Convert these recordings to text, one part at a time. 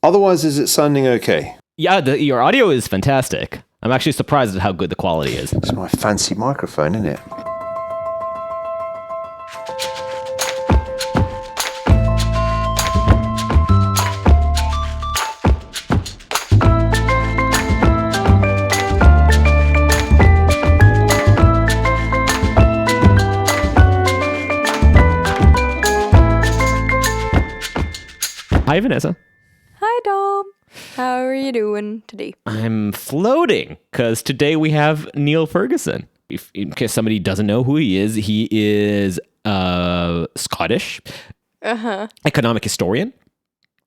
Otherwise, is it sounding okay? Yeah, your audio is fantastic. I'm actually surprised at how good the quality is. It's my fancy microphone, isn't it? Hi, Vanessa. Hi, Dom. How are you doing today? I'm floating because today we have Niall Ferguson. In case somebody doesn't know who he is Scottish economic historian.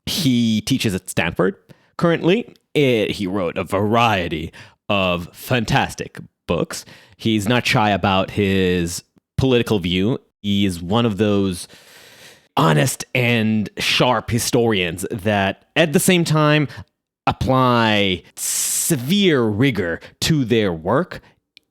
He teaches at Stanford currently. He wrote a variety of fantastic books. He's not shy about his political view. He is one of those honest and sharp historians that at the same time apply severe rigor to their work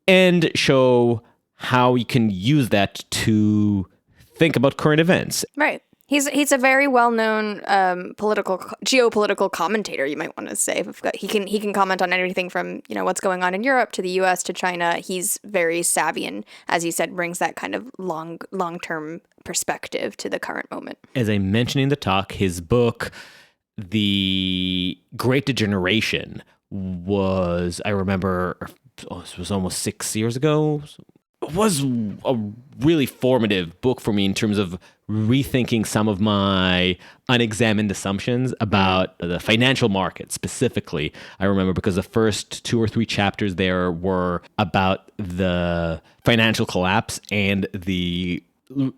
and show how you can use that to think about current events. Right. He's a very well-known geopolitical commentator, you might want to say. He can comment on anything from, what's going on in Europe to the US to China. He's very savvy and, as you said, brings that kind of long-term perspective to the current moment. As I mentioned in the talk, his book, The Great Degeneration, was, I remember, it was almost 6 years ago. It was a really formative book for me in terms of rethinking some of my unexamined assumptions about the financial market specifically. I remember because the first 2 or 3 chapters there were about the financial collapse and the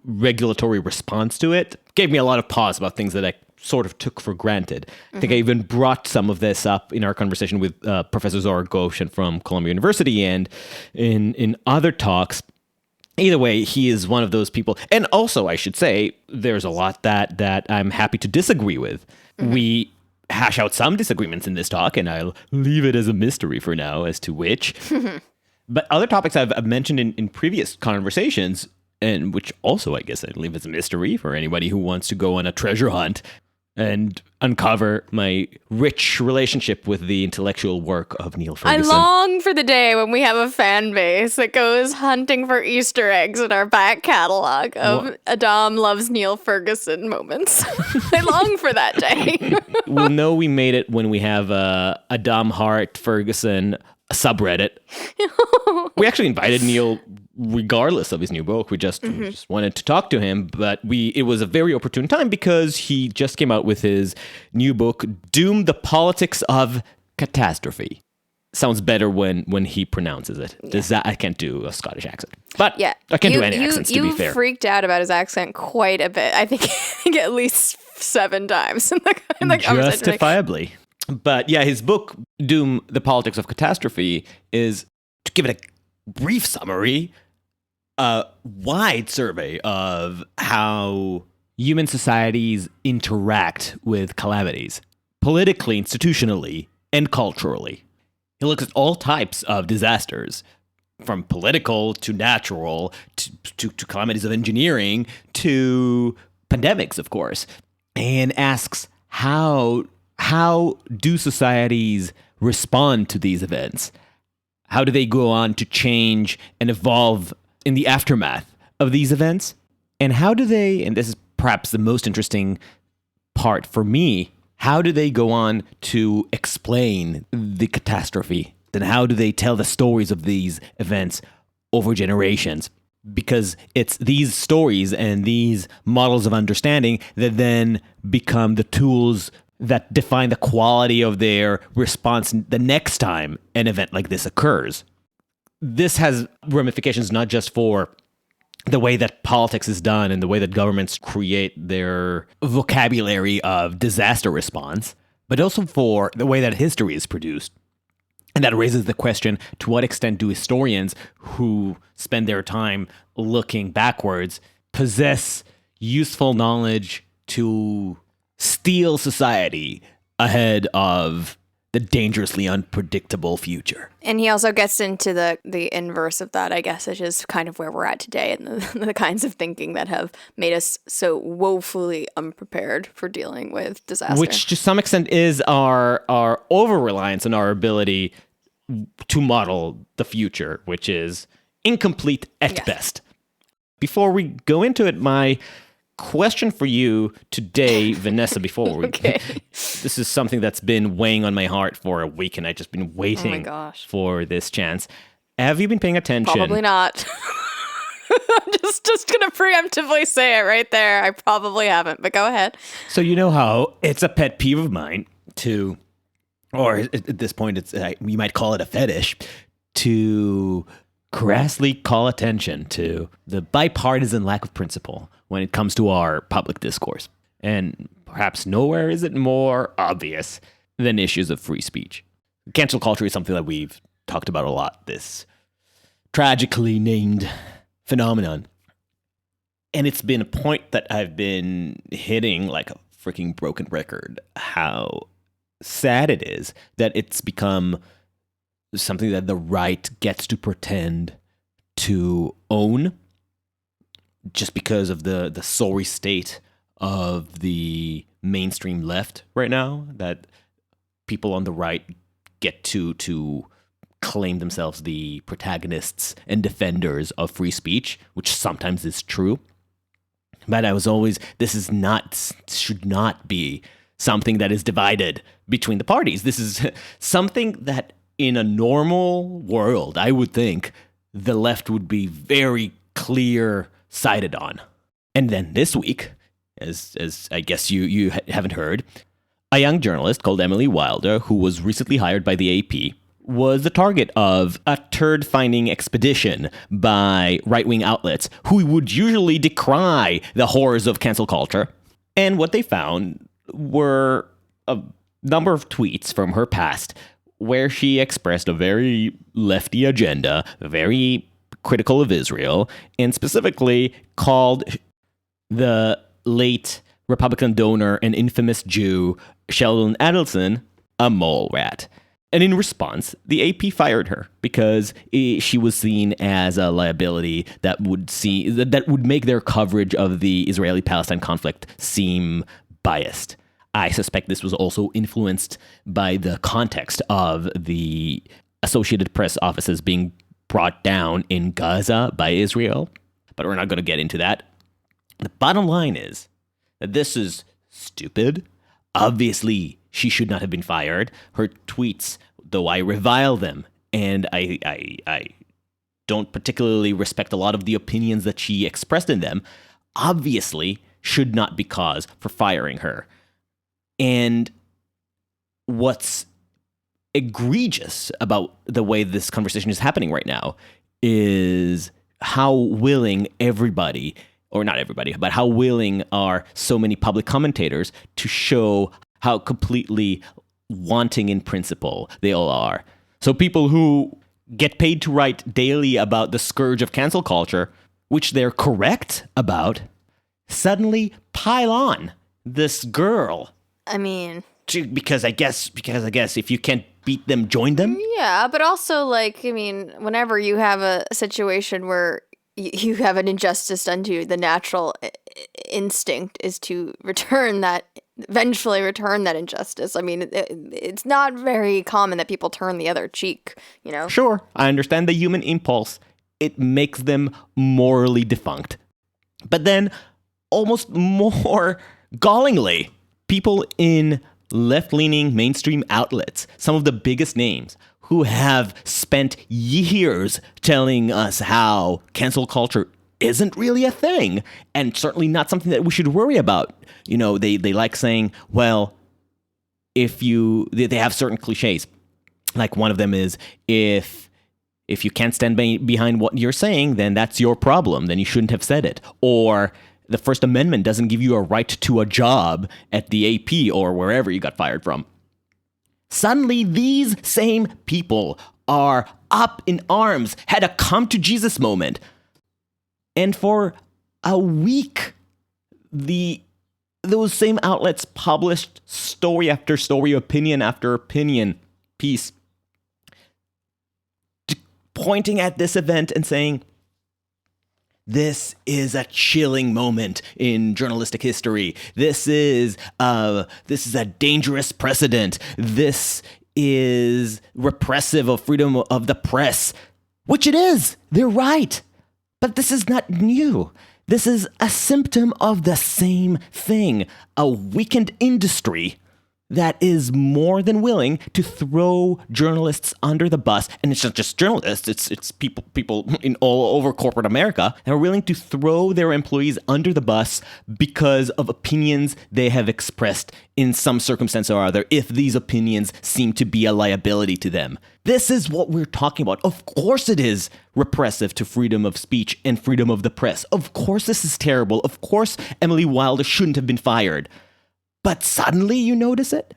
regulatory response to it. Gave me a lot of pause about things that I sort of took for granted. I think I even brought some of this up in our conversation with Professor Zora Goshen from Columbia University and in other talks. Either way, he is one of those people. And also, I should say, there's a lot that I'm happy to disagree with. We hash out some disagreements in this talk, and I'll leave it as a mystery for now as to which. But other topics I've mentioned in previous conversations, and which also I guess I'd leave as a mystery for anybody who wants to go on a treasure hunt and uncover my rich relationship with the intellectual work of Niall Ferguson. I long for the day when we have a fan base that goes hunting for Easter eggs in our back catalog of Adam loves Niall Ferguson moments. I long for that day. We'll know we made it when we have a Adam Hart Ferguson subreddit. We actually invited Niall regardless of his new book. We just wanted to talk to him, but it was a very opportune time because he just came out with his new book, The Politics of Catastrophe. Sounds better when he pronounces it. Yeah. I can't do a Scottish accent, but yeah, I can't do any accents, to be fair. You freaked out about his accent quite a bit. I think at least 7 times in the conversation. Justifiably. But yeah, his book, The Politics of Catastrophe, is, to give it a brief summary, a wide survey of how human societies interact with calamities, politically, institutionally, and culturally. He looks at all types of disasters, from political to natural to calamities of engineering to pandemics, of course, and asks how do societies respond to these events? How do they go on to change and evolve in the aftermath of these events? And how do they, and this is perhaps the most interesting part for me, how do they go on to explain the catastrophe? And how do they tell the stories of these events over generations? Because it's these stories and these models of understanding that then become the tools that define the quality of their response the next time an event like this occurs. This has ramifications not just for the way that politics is done and the way that governments create their vocabulary of disaster response, but also for the way that history is produced. And that raises the question, to what extent do historians who spend their time looking backwards possess useful knowledge to steal society ahead of the dangerously unpredictable future. And he also gets into the inverse of that, I guess, which is kind of where we're at today and the kinds of thinking that have made us so woefully unprepared for dealing with disaster. Which to some extent is our over-reliance on our ability to model the future, which is incomplete at best. Before we go into it, my question for you today, Vanessa, before we... Okay. This is something that's been weighing on my heart for a week, and I've just been waiting for this chance. Have you been paying attention? Probably not. I'm just going to preemptively say it right there. I probably haven't, but go ahead. So you know how it's a pet peeve of mine to, or at this point, it's you might call it a fetish, to crassly call attention to the bipartisan lack of principle when it comes to our public discourse. And perhaps nowhere is it more obvious than issues of free speech. Cancel culture is something that we've talked about a lot, this tragically named phenomenon. And it's been a point that I've been hitting like a freaking broken record, how sad it is that it's become something that the right gets to pretend to own just because of the sorry state of the mainstream left right now, that people on the right get to claim themselves the protagonists and defenders of free speech, which sometimes is true. But I was always, should not be something that is divided between the parties. This is something that in a normal world, I would think the left would be very clear-sided on. And then this week, as I guess you haven't heard, a young journalist called Emily Wilder, who was recently hired by the AP, was the target of a turd-finding expedition by right-wing outlets who would usually decry the horrors of cancel culture. And what they found were a number of tweets from her past where she expressed a very lefty agenda, very critical of Israel, and specifically called the late Republican donor and infamous Jew Sheldon Adelson a mole rat. And in response, the AP fired her because she was seen as a liability that would make their coverage of the Israeli-Palestine conflict seem biased. I suspect this was also influenced by the context of the Associated Press offices being brought down in Gaza by Israel, but we're not going to get into that. The bottom line is that this is stupid. Obviously, she should not have been fired. Her tweets, though I revile them, and I don't particularly respect a lot of the opinions that she expressed in them, obviously should not be cause for firing her. And what's egregious about the way this conversation is happening right now is how willing everybody, or not everybody, but how willing are so many public commentators to show how completely wanting in principle they all are. So people who get paid to write daily about the scourge of cancel culture, which they're correct about, suddenly pile on this girl. I mean, because I guess if you can't beat them, join them. Yeah, but also whenever you have a situation where you have an injustice done to you, the natural instinct is to eventually return that injustice. I mean, it's not very common that people turn the other cheek, you know? Sure, I understand the human impulse. It makes them morally defunct. But then, almost more gallingly, people in left-leaning mainstream outlets, some of the biggest names, who have spent years telling us how cancel culture isn't really a thing, and certainly not something that we should worry about. You know, they like saying, well, they have certain cliches. Like one of them is, if you can't stand behind what you're saying, then that's your problem. Then you shouldn't have said it. Or the First Amendment doesn't give you a right to a job at the AP or wherever you got fired from. Suddenly, these same people are up in arms, had a come to Jesus moment. And for a week, those same outlets published story after story, opinion after opinion piece pointing at this event and saying, this is a chilling moment in journalistic history. This is a dangerous precedent. This is repressive of freedom of the press, which it is. They're right. But this is not new. This is a symptom of the same thing, a weakened industry that is more than willing to throw journalists under the bus. And it's not just journalists, it's people in all over corporate America that are willing to throw their employees under the bus because of opinions they have expressed in some circumstance or other, if these opinions seem to be a liability to them. This is what we're talking about. Of course it is repressive to freedom of speech and freedom of the press. Of course this is terrible. Of course Emily Wilder shouldn't have been fired. But suddenly you notice it?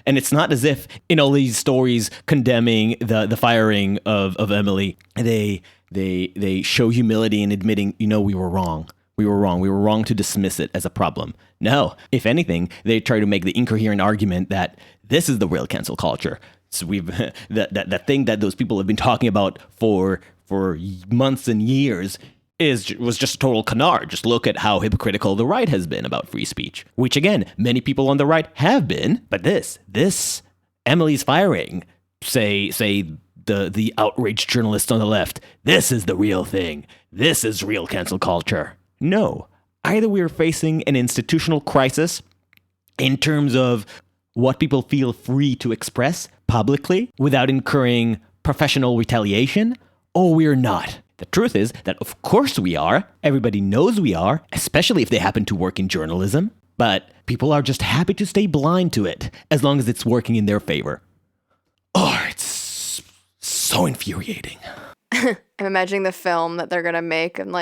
And it's not as if in all these stories condemning the firing of Emily, they show humility in admitting, we were wrong. We were wrong to dismiss it as a problem. No, if anything, they try to make the incoherent argument that this is the real cancel culture. So we've that thing that those people have been talking about for months and years was just a total canard. Just look at how hypocritical the right has been about free speech, which again, many people on the right have been. But this Emily's firing, say the outraged journalists on the left, this is the real thing. This is real cancel culture. No, either we're facing an institutional crisis in terms of what people feel free to express publicly without incurring professional retaliation, or we're not. The truth is that of course we are. Everybody knows we are, especially if they happen to work in journalism. But people are just happy to stay blind to it as long as it's working in their favor. Oh, it's so infuriating. I'm imagining the film that they're going to make in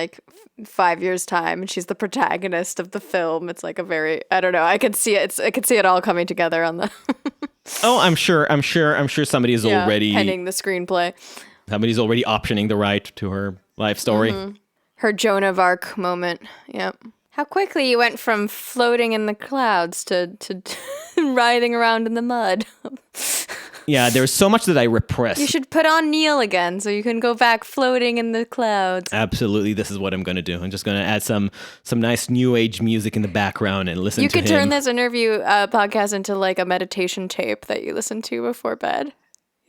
5 years' time, and she's the protagonist of the film. It's like a very, I don't know, I could see it. I could see it all coming together on the... Oh, I'm sure somebody is already... penning the screenplay. Somebody's already optioning the right to her life story. Mm-hmm. Her Joan of Arc moment. Yep. How quickly you went from floating in the clouds to riding around in the mud. Yeah, there's so much that I repress. You should put on Neil again so you can go back floating in the clouds. Absolutely, this is what I'm going to do. I'm just going to add some nice new age music in the background and listen to him. You could turn this interview podcast into a meditation tape that you listen to before bed.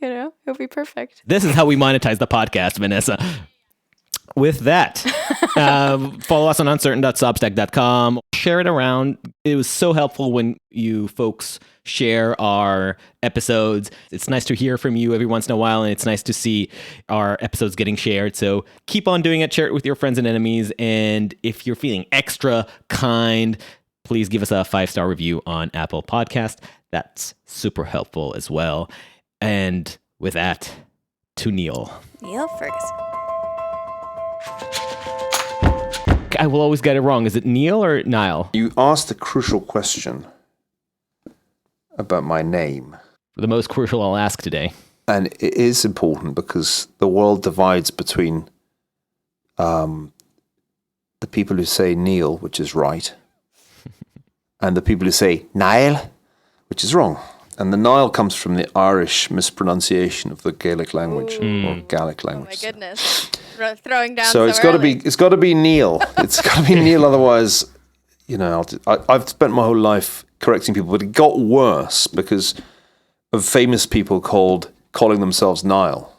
It would be perfect. This is how we monetize the podcast, Vanessa. With that, follow us on uncertain.substack.com. Share it around. It was so helpful when you folks share our episodes. It's nice to hear from you every once in a while, and it's nice to see our episodes getting shared. So keep on doing it. Share it with your friends and enemies. And if you're feeling extra kind, please give us a 5-star review on Apple Podcast. That's super helpful as well. And with that, to Neil. Niall Ferguson. I will always get it wrong. Is it Neil or Niall? You asked a crucial question about my name. The most crucial I'll ask today. And it is important because the world divides between the people who say Neil, which is right, and the people who say Niall, which is wrong. And the Nile comes from the Irish mispronunciation of the Gaelic language or Gaelic language. Oh my goodness! Throwing down. So it's got to be Neil. It's got to be Neil. Otherwise, I've spent my whole life correcting people, but it got worse because of famous people calling themselves Niall,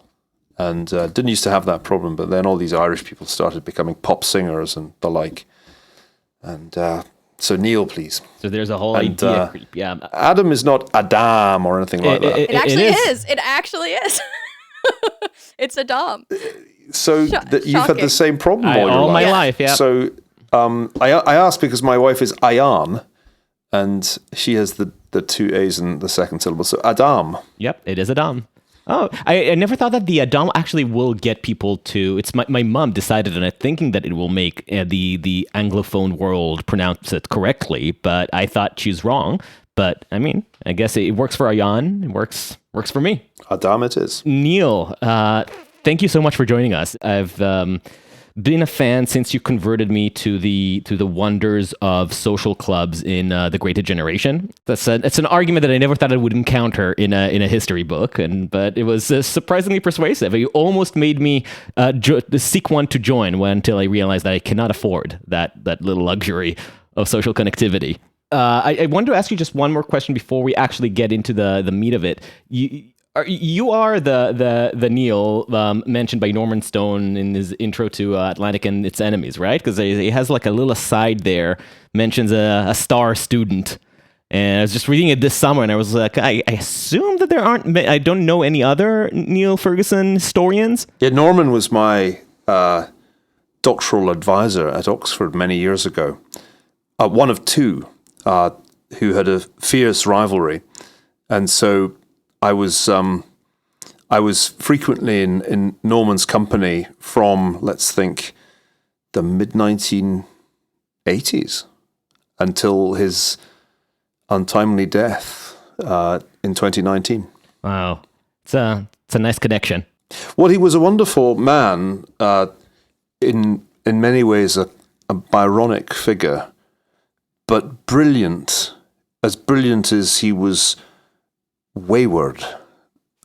and didn't used to have that problem. But then all these Irish people started becoming pop singers and the like, and. So Neil, please. So there's a whole idea creep. Yeah. Adam is not Adam or anything like that. It actually is. It actually is. It's Adam. So you've had the same problem all my life. Yeah. So I asked because my wife is Ayan, and she has the 2 A's in the second syllable. So Adam. Yep, it is Adam. Oh, I never thought that the Adam actually will get people to... It's my mom decided on it, thinking that it will make the Anglophone world pronounce it correctly, but I thought she's wrong. But, I guess it works for Ayan. It works for me. Adam it is. Neil, thank you so much for joining us. I've been a fan since you converted me to the wonders of social clubs in the Great Degeneration. It's an argument that I never thought I would encounter in a history book, but it was surprisingly persuasive. It almost made me seek one to join until I realized that I cannot afford that little luxury of social connectivity. I wanted to ask you just one more question before we actually get into the meat of it. You are the Neil mentioned by Norman Stone in his intro to Atlantic and its enemies, right? Because he has like a little aside there, mentions a star student. And I was just reading it this summer, and I was like, I assume that there aren't, I don't know any other Niall Ferguson historians. Yeah, Norman was my doctoral advisor at Oxford many years ago. One of two who had a fierce rivalry. And so I was frequently in Norman's company from, let's think, the mid-1980s until his untimely death in 2019. Wow. It's a nice connection. Well, he was a wonderful man, in many ways a Byronic figure, but brilliant as he was wayward.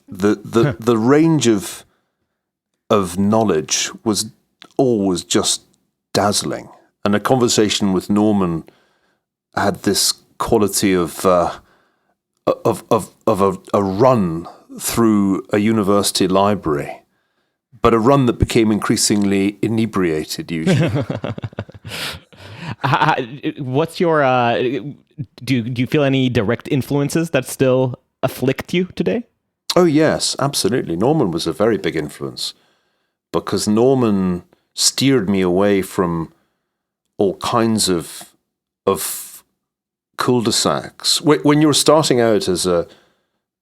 The range of knowledge was always just dazzling, and a conversation with Norman had this quality of a run through a university library, but a run that became increasingly inebriated usually. What's your do you feel any direct influences that still afflict you today? Oh yes, absolutely. Norman was a very big influence because Norman steered me away from all kinds of cul-de-sacs. When you're starting out as an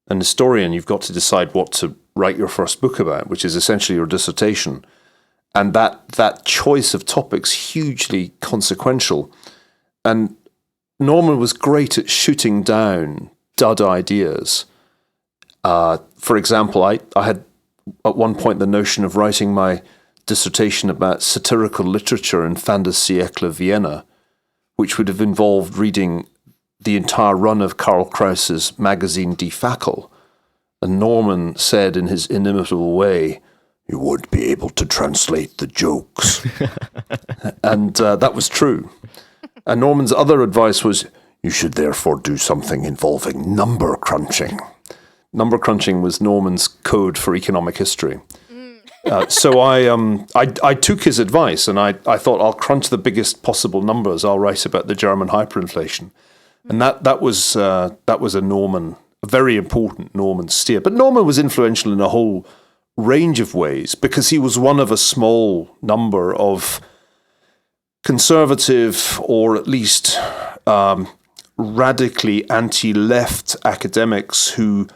historian, you've got to decide what to write your first book about, which is essentially your dissertation. And that choice of topics hugely consequential. And Norman was great at shooting down dud ideas. For example, I had at one point the notion of writing my dissertation about satirical literature in fin de siècle Vienna, which would have involved reading the entire run of Karl Kraus's magazine Die Fackel. And Norman said in his inimitable way, "You won't be able to translate the jokes." And that was true. And Norman's other advice was, "You should therefore do something involving number crunching." Number crunching was Norman's code for economic history. So I took his advice, and I thought, I'll crunch the biggest possible numbers. I'll write about the German hyperinflation. And that was a very important Norman steer. But Norman was influential in a whole range of ways because he was one of a small number of conservative or at least radically anti-left academics who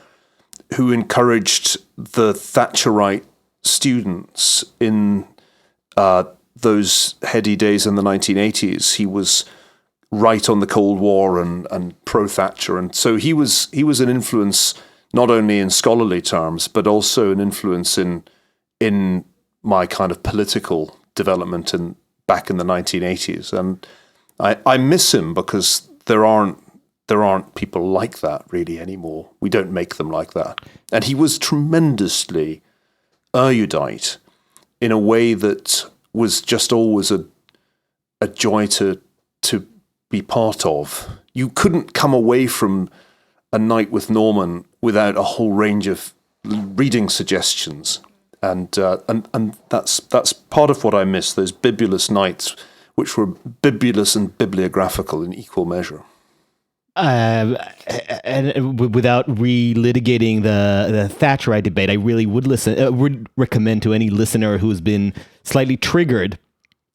encouraged the Thatcherite students in those heady days in the 1980s. He was right on the Cold War and pro-Thatcher, and so he was an influence not only in scholarly terms but also an influence in my kind of political development back in the 1980s. And I miss him because there aren't people like that really anymore. We don't make them like that. And he was tremendously erudite in a way that was just always a joy to be part of. You couldn't come away from a night with Norman without a whole range of reading suggestions. And that's part of what I miss, those bibulous nights, which were bibulous and bibliographical in equal measure. And without relitigating the Thatcherite debate, I really would recommend to any listener who's been slightly triggered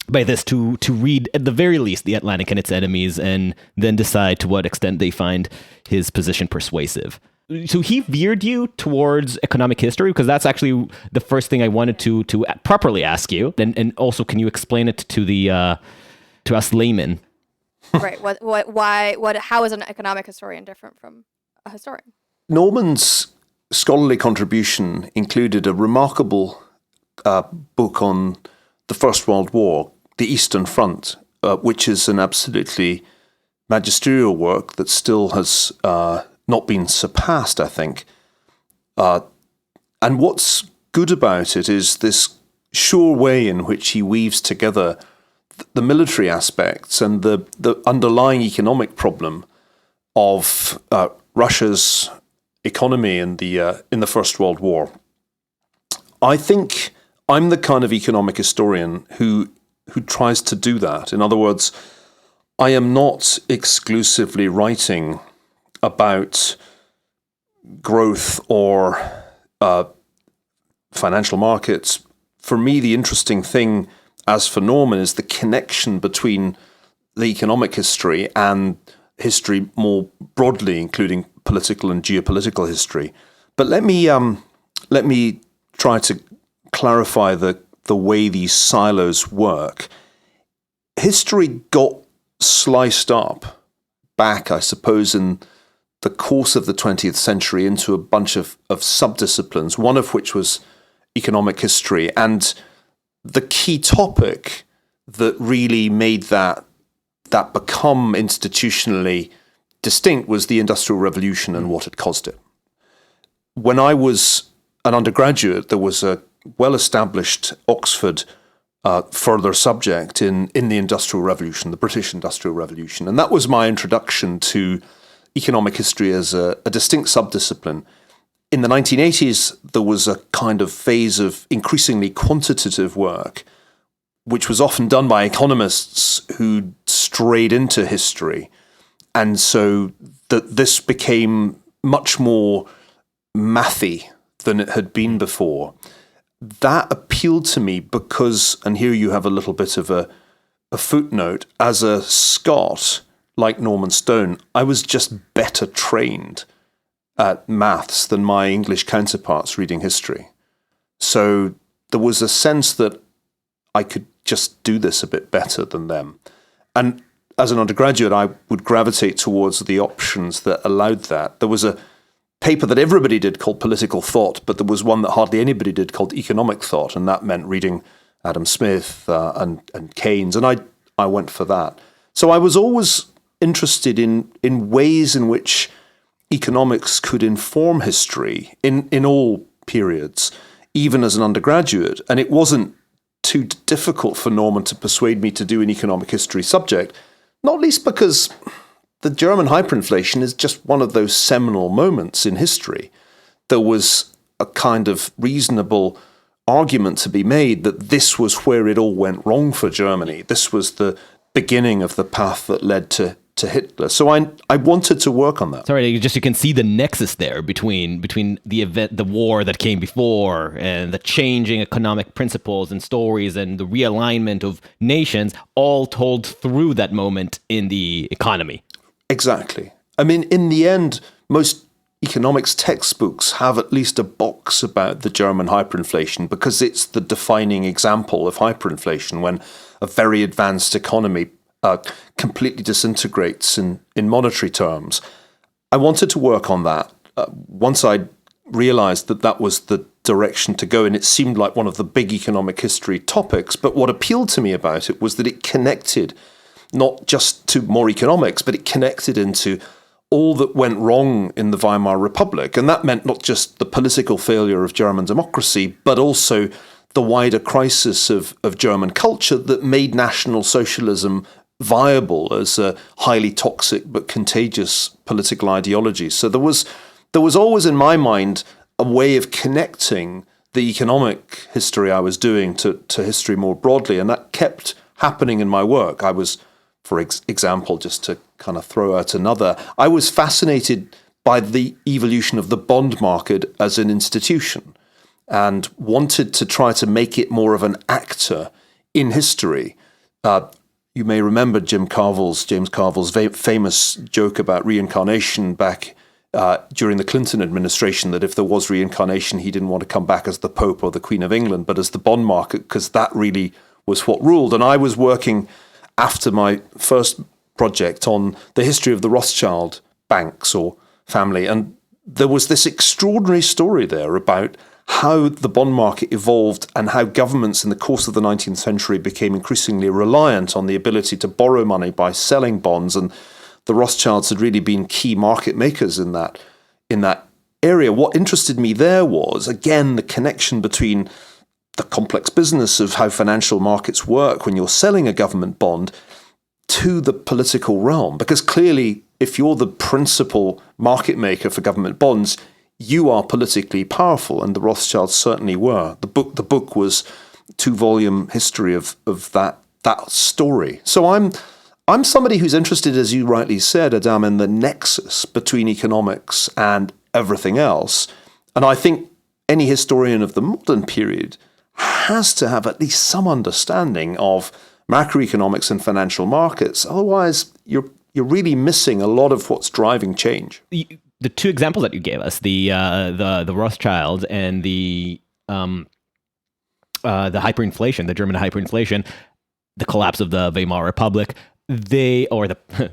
by this to read at the very least The Atlantic and Its Enemies, and then decide to what extent they find his position persuasive. So he veered you towards economic history, because that's actually the first thing I wanted to properly ask you. And also, can you explain it to us laymen? Right. How is an economic historian different from a historian? Norman's scholarly contribution included a remarkable book on the First World War, the Eastern Front, which is an absolutely magisterial work that still has not been surpassed, I think. And what's good about it is this sure way in which he weaves together the military aspects and the underlying economic problem of Russia's economy in the First World War. I think I'm the kind of economic historian who tries to do that. In other words, I am not exclusively writing about growth or financial markets. For me, the interesting thing as for Norman is the connection between the economic history and history more broadly, including political and geopolitical history. But let me try to clarify the way these silos work. History got sliced up back, I suppose, in the course of the 20th century into a bunch of subdisciplines, one of which was economic history. And the key topic that really made that become institutionally distinct was the Industrial Revolution and what it caused it. When I was an undergraduate, there was a well-established Oxford further subject in the Industrial Revolution, the British Industrial Revolution. And that was my introduction to economic history as a distinct subdiscipline. In the 1980s, there was a kind of phase of increasingly quantitative work, which was often done by economists who strayed into history. And so this became much more mathy than it had been before. That appealed to me because, and here you have a little bit of a footnote, as a Scot, like Norman Stone, I was just better trained at maths than my English counterparts reading history. So there was a sense that I could just do this a bit better than them. And as an undergraduate, I would gravitate towards the options that allowed that. There was a paper that everybody did called Political Thought, but there was one that hardly anybody did called Economic Thought, and that meant reading Adam Smith and Keynes, and I went for that. So I was always interested in ways in which economics could inform history in all periods, even as an undergraduate, and it wasn't too difficult for Norman to persuade me to do an economic history subject, not least because the German hyperinflation is just one of those seminal moments in history. There was a kind of reasonable argument to be made that this was where it all went wrong for Germany. This was the beginning of the path that led to Hitler. So I wanted to work on that. Sorry, you can see the nexus there between the event, the war that came before, and the changing economic principles and stories and the realignment of nations, all told through that moment in the economy. Exactly. I mean, in the end, most economics textbooks have at least a box about the German hyperinflation because it's the defining example of hyperinflation when a very advanced economy completely disintegrates in monetary terms. I wanted to work on that. Once I realized that was the direction to go, and it seemed like one of the big economic history topics, but what appealed to me about it was that it connected not just to more economics, but it connected into all that went wrong in the Weimar Republic. And that meant not just the political failure of German democracy, but also the wider crisis of German culture that made National Socialism viable as a highly toxic but contagious political ideology. So there was always in my mind a way of connecting the economic history I was doing to history more broadly, and that kept happening in my work. I was, for example, just to kind of throw out another, I was fascinated by the evolution of the bond market as an institution and wanted to try to make it more of an actor in history. You may remember James Carville's famous joke about reincarnation back during the Clinton administration, that if there was reincarnation, he didn't want to come back as the Pope or the Queen of England, but as the bond market, because that really was what ruled. And I was working after my first project on the history of the Rothschild banks or family, and there was this extraordinary story there about how the bond market evolved and how governments in the course of the 19th century became increasingly reliant on the ability to borrow money by selling bonds. And the Rothschilds had really been key market makers in that area. What interested me there was, again, the connection between the complex business of how financial markets work when you're selling a government bond to the political realm. Because clearly, if you're the principal market maker for government bonds, you are politically powerful, and the Rothschilds certainly were. The book was a 2-volume history of that story. So I'm somebody who's interested, as you rightly said, Adam, in the nexus between economics and everything else. And I think any historian of the modern period has to have at least some understanding of macroeconomics and financial markets. Otherwise, you're really missing a lot of what's driving change. The two examples that you gave us, the Rothschilds and the hyperinflation, the German hyperinflation, the collapse of the Weimar Republic, the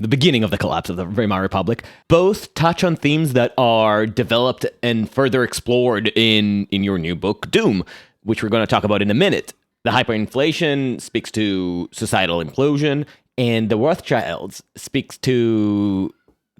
beginning of the collapse of the Weimar Republic, both touch on themes that are developed and further explored in your new book, Doom, which we're going to talk about in a minute. The hyperinflation speaks to societal implosion, and the Rothschilds speaks to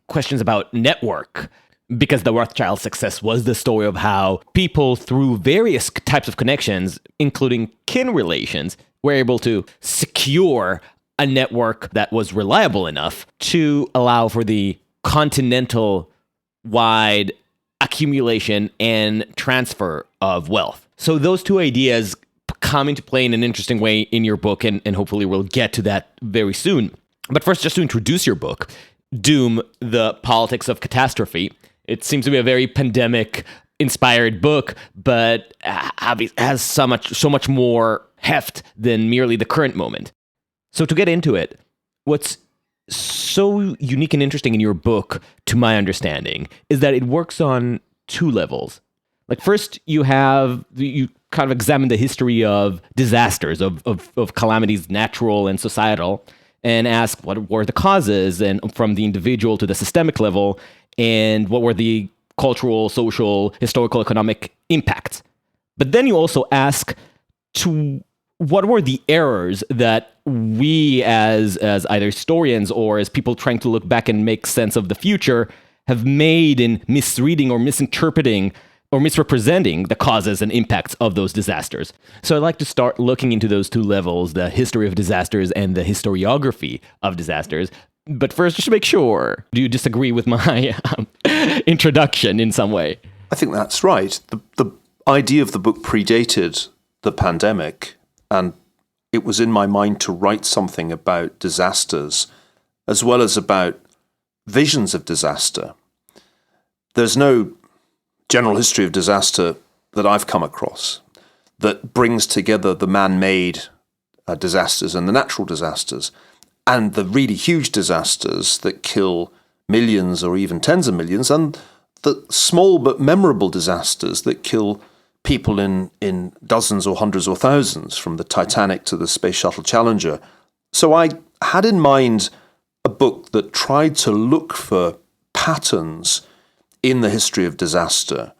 questions about network, because the Rothschild success was the story of how people, through various types of connections, including kin relations, were able to secure a network that was reliable enough to allow for the continental-wide accumulation and transfer of wealth. So those two ideas come into play in an interesting way in your book, and hopefully we'll get to that very soon. But first, just to introduce your book, Doom, the Politics of Catastrophe. It seems to be a very pandemic-inspired book, but has so much more heft than merely the current moment. So to get into it, what's so unique and interesting in your book, to my understanding, is that it works on two levels. Like, first, you kind of examine the history of disasters, of calamities, natural and societal, and ask what were the causes, and from the individual to the systemic level, and what were the cultural, social, historical, economic impacts. But then you also ask to what were the errors that we as either historians or as people trying to look back and make sense of the future have made in misreading or misinterpreting or misrepresenting the causes and impacts of those disasters. So I'd like to start looking into those two levels, the history of disasters and the historiography of disasters. But first, just to make sure, do you disagree with my introduction in some way? I think that's right. The idea of the book predated the pandemic, and it was in my mind to write something about disasters as well as about visions of disaster. There's no general history of disaster that I've come across that brings together the man-made disasters and the natural disasters and the really huge disasters that kill millions or even tens of millions, and the small but memorable disasters that kill people in dozens or hundreds or thousands, from the Titanic to the Space Shuttle Challenger. So I had in mind a book that tried to look for patterns in the history of disaster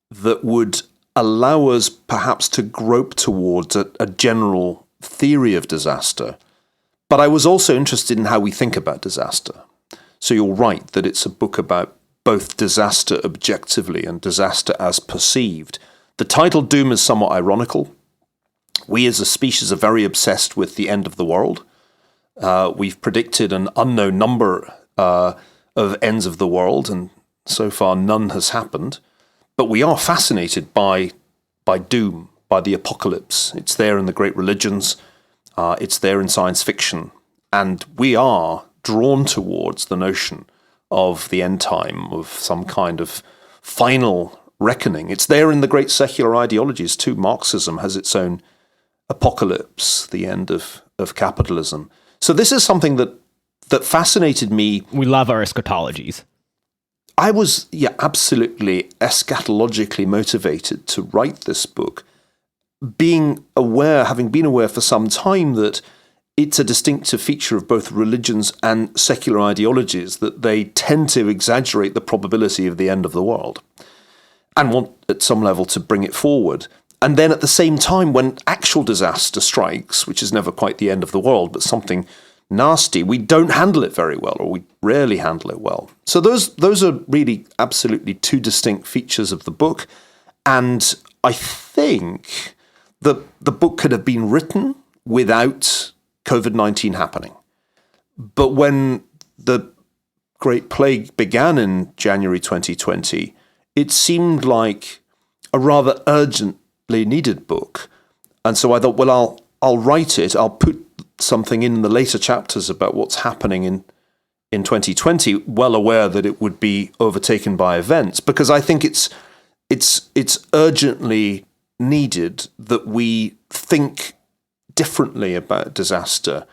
that would allow us perhaps to grope towards a general theory of disaster. But I was also interested in how we think about disaster. So you're right that it's a book about both disaster objectively and disaster as perceived. The title Doom is somewhat ironical. We as a species are very obsessed with the end of the world. We've predicted an unknown number of ends of the world, and so far none has happened. But we are fascinated by doom, by the apocalypse. It's there in the great religions. It's there in science fiction. And we are drawn towards the notion of the end time, of some kind of final reckoning. It's there in the great secular ideologies too. Marxism has its own apocalypse, the end of capitalism. So this is something that fascinated me. We love our eschatologies. I was, absolutely eschatologically motivated to write this book, having been aware for some time that it's a distinctive feature of both religions and secular ideologies that they tend to exaggerate the probability of the end of the world. and want at some level to bring it forward. And then at the same time, when actual disaster strikes, which is never quite the end of the world, but something nasty, we don't handle it very well, or we rarely handle it well. So those are really absolutely two distinct features of the book. And I think that the book could have been written without COVID-19 happening. But when the Great Plague began in January 2020, it seemed like a rather urgently needed book. And so I thought, well, I'll write it. I'll put something in the later chapters about what's happening in 2020, well aware that it would be overtaken by events, because I think it's urgently needed that we think differently about disaster,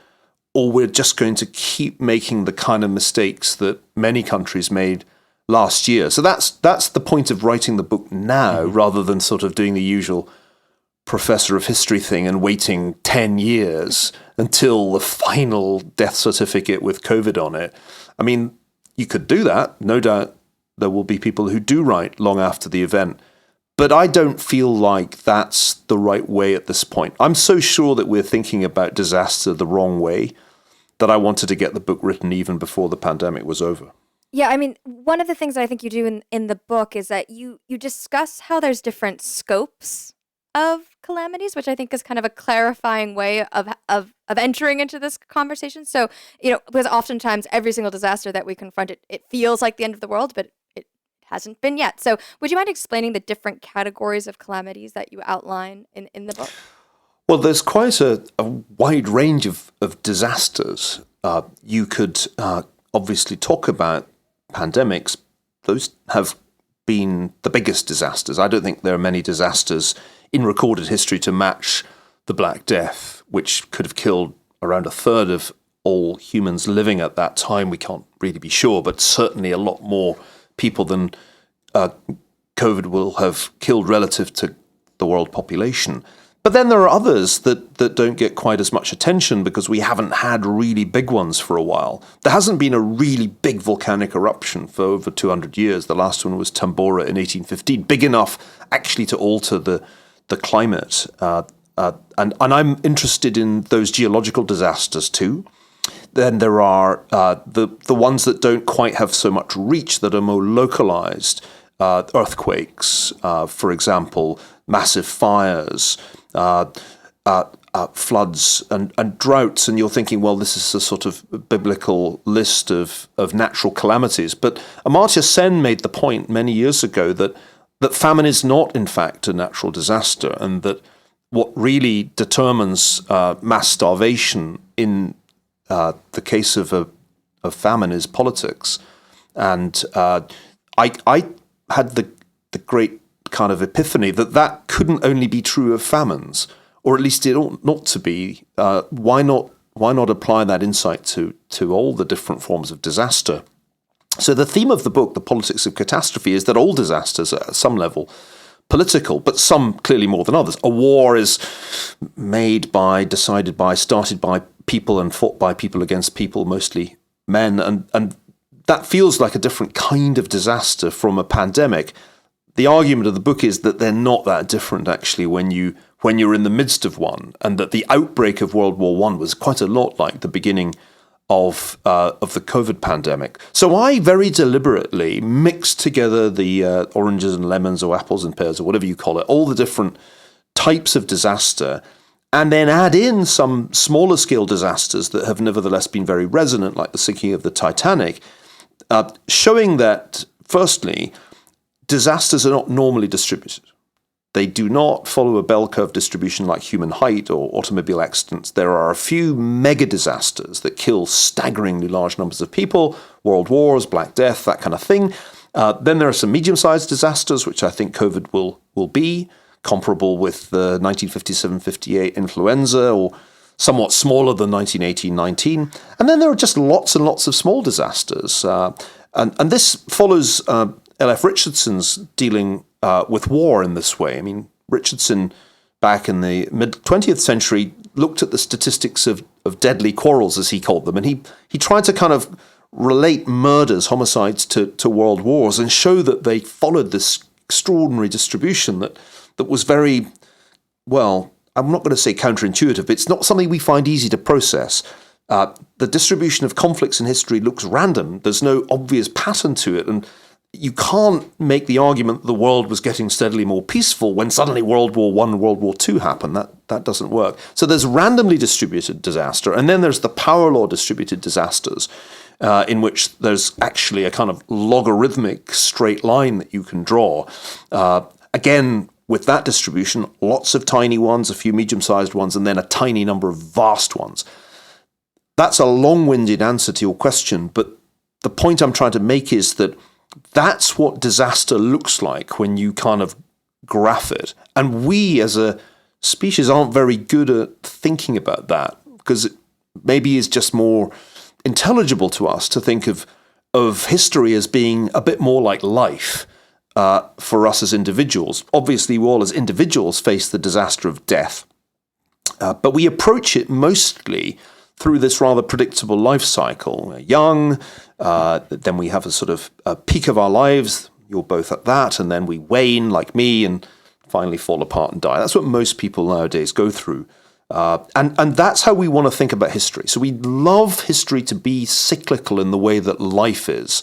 or we're just going to keep making the kind of mistakes that many countries made last year. So that's the point of writing the book now, rather than sort of doing the usual professor of history thing and waiting 10 years until the final death certificate with COVID on it. I mean, you could do that. No doubt there will be people who do write long after the event. But I don't feel like that's the right way at this point. I'm so sure that we're thinking about disaster the wrong way that I wanted to get the book written even before the pandemic was over. Yeah, I mean, one of the things I think you do in the book is that you discuss how there's different scopes of calamities, which I think is kind of a clarifying way of entering into this conversation. So, because oftentimes every single disaster that we confront, it feels like the end of the world, but it hasn't been yet. So would you mind explaining the different categories of calamities that you outline in the book? Well, there's quite a wide range of disasters. You could obviously talk about pandemics. Those have been the biggest disasters. I don't think there are many disasters in recorded history to match the Black Death, which could have killed around a third of all humans living at that time. We can't really be sure, but certainly a lot more people than COVID will have killed relative to the world population. But then there are others that don't get quite as much attention because we haven't had really big ones for a while. There hasn't been a really big volcanic eruption for over 200 years. The last one was Tambora in 1815, big enough actually to alter the climate. And I'm interested in those geological disasters too. Then there are the ones that don't quite have so much reach, that are more localized. Earthquakes, for example, massive fires, floods and droughts. And you're thinking, well, this is a sort of biblical list of natural calamities. But Amartya Sen made the point many years ago that famine is not, in fact, a natural disaster, and that what really determines mass starvation in the case of famine is politics. And I had the great kind of epiphany that couldn't only be true of famines, or at least it ought not to be. Why not apply that insight to all the different forms of disaster? So the theme of the book, The Politics of Catastrophe, is that all disasters are at some level political, but some clearly more than others. A war is decided by, started by people and fought by people against people, mostly men, and that feels like a different kind of disaster from a pandemic. The argument of the book is that they're not that different, actually, when you're in the midst of one, and that the outbreak of World War I was quite a lot like the beginning of the COVID pandemic. So I very deliberately mixed together the oranges and lemons, or apples and pears, or whatever you call it, all the different types of disaster, and then add in some smaller scale disasters that have nevertheless been very resonant, like the sinking of the Titanic, showing that, firstly, disasters are not normally distributed. They do not follow a bell curve distribution like human height or automobile accidents. There are a few mega disasters that kill staggeringly large numbers of people, world wars, Black Death, that kind of thing. Then there are some medium-sized disasters, which I think COVID will be, comparable with the 1957-58 influenza, or somewhat smaller than 1918-19. And then there are just lots and lots of small disasters. And this follows L.F. Richardson's dealing with war in this way. I mean, Richardson, back in the mid-20th century, looked at the statistics of deadly quarrels, as he called them, and he tried to kind of relate murders, homicides, to world wars, and show that they followed this extraordinary distribution that was very, well, I'm not going to say counterintuitive, but it's not something we find easy to process. The distribution of conflicts in history looks random. There's no obvious pattern to it. And you can't make the argument that the world was getting steadily more peaceful when suddenly World War I and World War II happened. That doesn't work. So there's randomly distributed disaster, and then there's the power law distributed disasters, in which there's actually a kind of logarithmic straight line that you can draw. Again, with that distribution, lots of tiny ones, a few medium-sized ones, and then a tiny number of vast ones. That's a long-winded answer to your question, but the point I'm trying to make is that that's what disaster looks like when you kind of graph it. And we as a species aren't very good at thinking about that, because it maybe is just more intelligible to us to think of history as being a bit more like life for us as individuals. Obviously, we all as individuals face the disaster of death, but we approach it mostly through this rather predictable life cycle. We're young, then we have a sort of a peak of our lives. You're both at that, and then we wane, like me, and finally fall apart and die. That's what most people nowadays go through. And that's how we want to think about history. So we love history to be cyclical in the way that life is.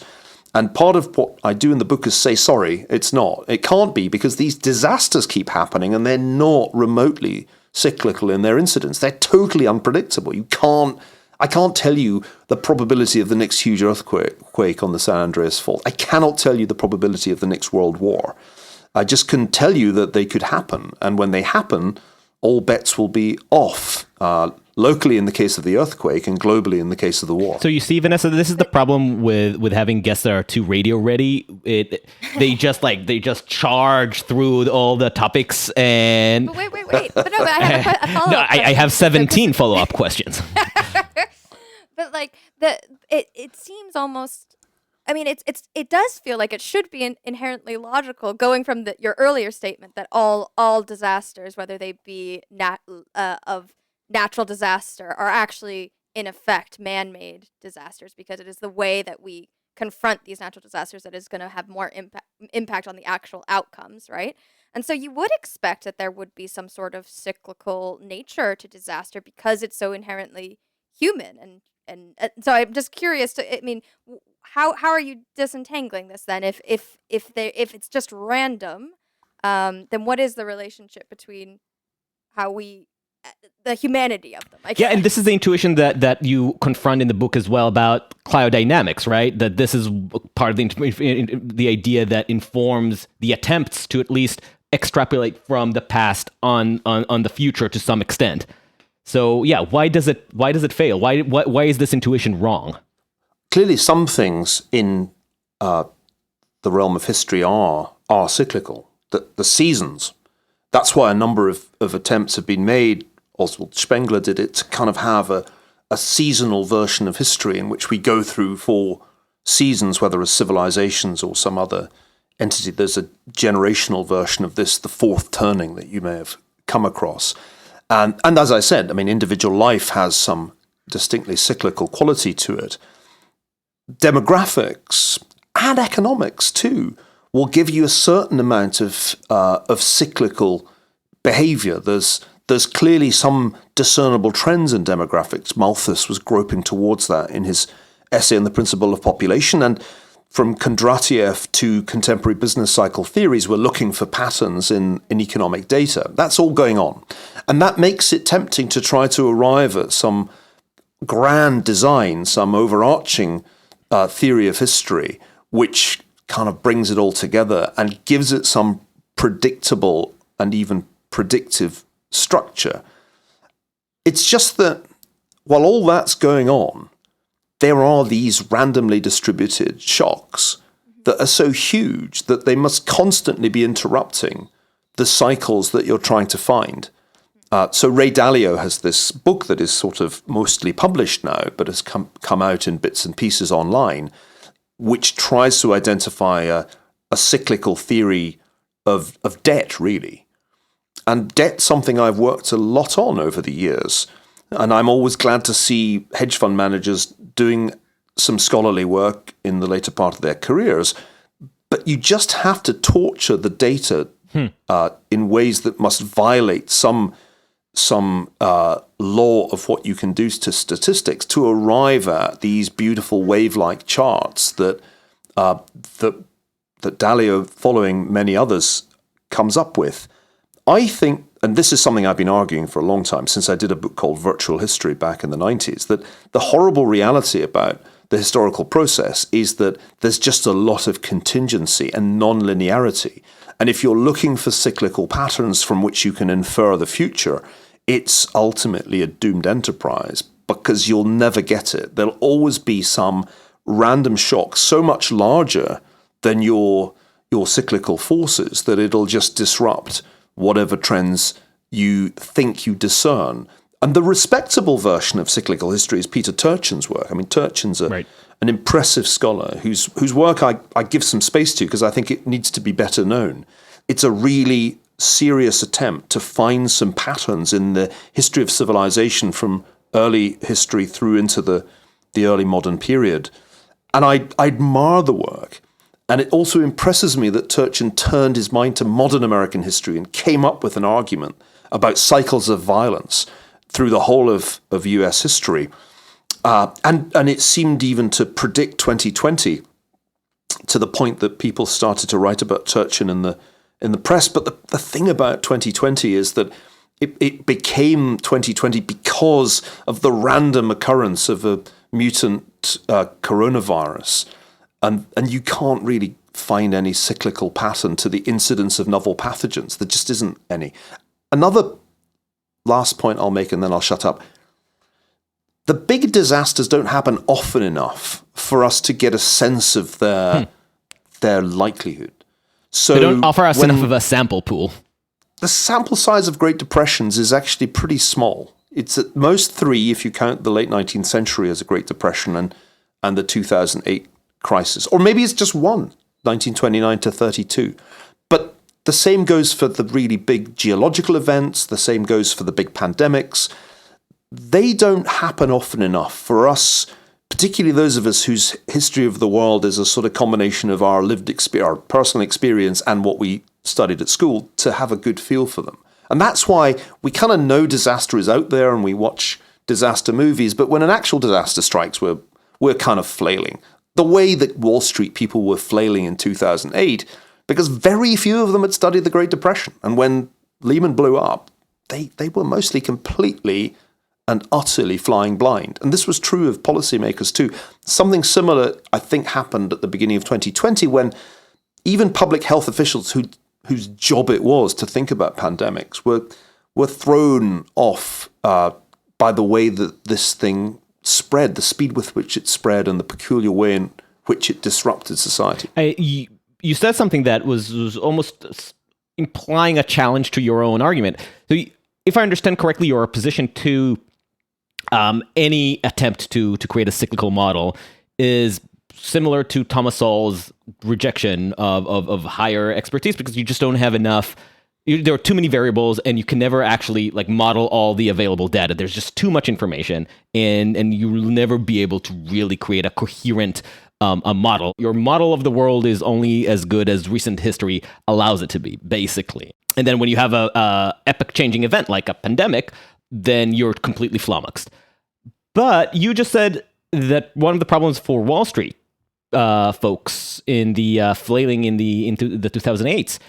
And part of what I do in the book is say, sorry, it's not. It can't be, because these disasters keep happening and they're not remotely cyclical in their incidence. They're totally unpredictable. I can't tell you the probability of the next huge earthquake on the San Andreas Fault. I cannot tell you the probability of the next world war. I just can tell you that they could happen. And when they happen, all bets will be off, locally in the case of the earthquake and globally in the case of the war. So you see, Vanessa, this is the problem with having guests that are too radio ready. They just charge through all the topics and... But wait. But no, but I have a follow-up. No, I have 17 follow-up questions. But like it seems almost... I mean, it does feel like it should be inherently logical, going from your earlier statement that all disasters, whether they be of natural disaster, are actually in effect man-made disasters, because it is the way that we confront these natural disasters that is going to have more impact on the actual outcomes, right? And so you would expect that there would be some sort of cyclical nature to disaster because it's so inherently human. And so I'm just curious how are you disentangling this then? If it's just random, then what is the relationship between the humanity of them? Yeah, and this is the intuition that you confront in the book as well about cryodynamics, right? That this is part of the idea that informs the attempts to at least extrapolate from the past on the future to some extent. So yeah, why does it fail? Why is this intuition wrong? Clearly, some things in the realm of history are cyclical. The seasons. That's why a number of attempts have been made. Oswald Spengler did it, to kind of have a seasonal version of history in which we go through 4 seasons, whether as civilizations or some other entity. There's a generational version of this, the fourth turning, that you may have come across. And as I said, I mean, individual life has some distinctly cyclical quality to it. Demographics and economics too will give you a certain amount of cyclical behavior. There's clearly some discernible trends in demographics. Malthus was groping towards that in his essay on the principle of population, and from Kondratiev to contemporary business cycle theories, we're looking for patterns in economic data. That's all going on. And that makes it tempting to try to arrive at some grand design, some overarching theory of history, which kind of brings it all together and gives it some predictable and even predictive structure. It's just that while all that's going on, there are these randomly distributed shocks that are so huge that they must constantly be interrupting the cycles that you're trying to find. So Ray Dalio has this book that is sort of mostly published now, but has come out in bits and pieces online, which tries to identify a cyclical theory of debt, really. And debt's something I've worked a lot on over the years. And I'm always glad to see hedge fund managers doing some scholarly work in the later part of their careers, but you just have to torture the data in ways that must violate some law of what you can do to statistics to arrive at these beautiful wave-like charts that Dalio, following many others, comes up with. I think, and this is something I've been arguing for a long time, since I did a book called Virtual History back in the 90s, that the horrible reality about the historical process is that there's just a lot of contingency and non-linearity. And if you're looking for cyclical patterns from which you can infer the future, it's ultimately a doomed enterprise because you'll never get it. There'll always be some random shock so much larger than your cyclical forces that it'll just disrupt whatever trends you think you discern. And the respectable version of cyclical history is Peter Turchin's work. I mean, Turchin's an impressive scholar whose work I give some space to because I think it needs to be better known. It's a really serious attempt to find some patterns in the history of civilization from early history through into the early modern period. And I admire the work. And it also impresses me that Turchin turned his mind to modern American history and came up with an argument about cycles of violence through the whole of US history. And it seemed even to predict 2020 to the point that people started to write about Turchin in the press. But the thing about 2020 is that it became 2020 because of the random occurrence of a mutant coronavirus. And you can't really find any cyclical pattern to the incidence of novel pathogens. There just isn't any. Another last point I'll make, and then I'll shut up. The big disasters don't happen often enough for us to get a sense of their likelihood. So they don't offer us enough of a sample pool. The sample size of Great Depressions is actually pretty small. It's at most 3 if you count the late 19th century as a Great Depression and the 2008 crisis. Or maybe it's just 1, 1929 to 32. But the same goes for the really big geological events. The same goes for the big pandemics. They don't happen often enough for us, particularly those of us whose history of the world is a sort of combination of our lived experience, our personal experience and what we studied at school, to have a good feel for them. And that's why we kind of know disaster is out there and we watch disaster movies, but when an actual disaster strikes, we're kind of flailing. The way that Wall Street people were flailing in 2008, because very few of them had studied the Great Depression. And when Lehman blew up, they were mostly completely and utterly flying blind. And this was true of policymakers too. Something similar, I think, happened at the beginning of 2020 when even public health officials whose job it was to think about pandemics were thrown off by the way that this thing spread, the speed with which it spread and the peculiar way in which it disrupted society. You said something that was almost implying a challenge to your own argument. So if I understand correctly, your position to any attempt to create a cyclical model is similar to Thomas Sowell's rejection of higher expertise, because you just don't have enough. There are too many variables, and you can never actually model all the available data. There's just too much information, and you will never be able to really create a coherent a model. Your model of the world is only as good as recent history allows it to be, basically. And then when you have a epoch-changing event like a pandemic, then you're completely flummoxed. But you just said that one of the problems for Wall Street folks in the flailing into the 2008s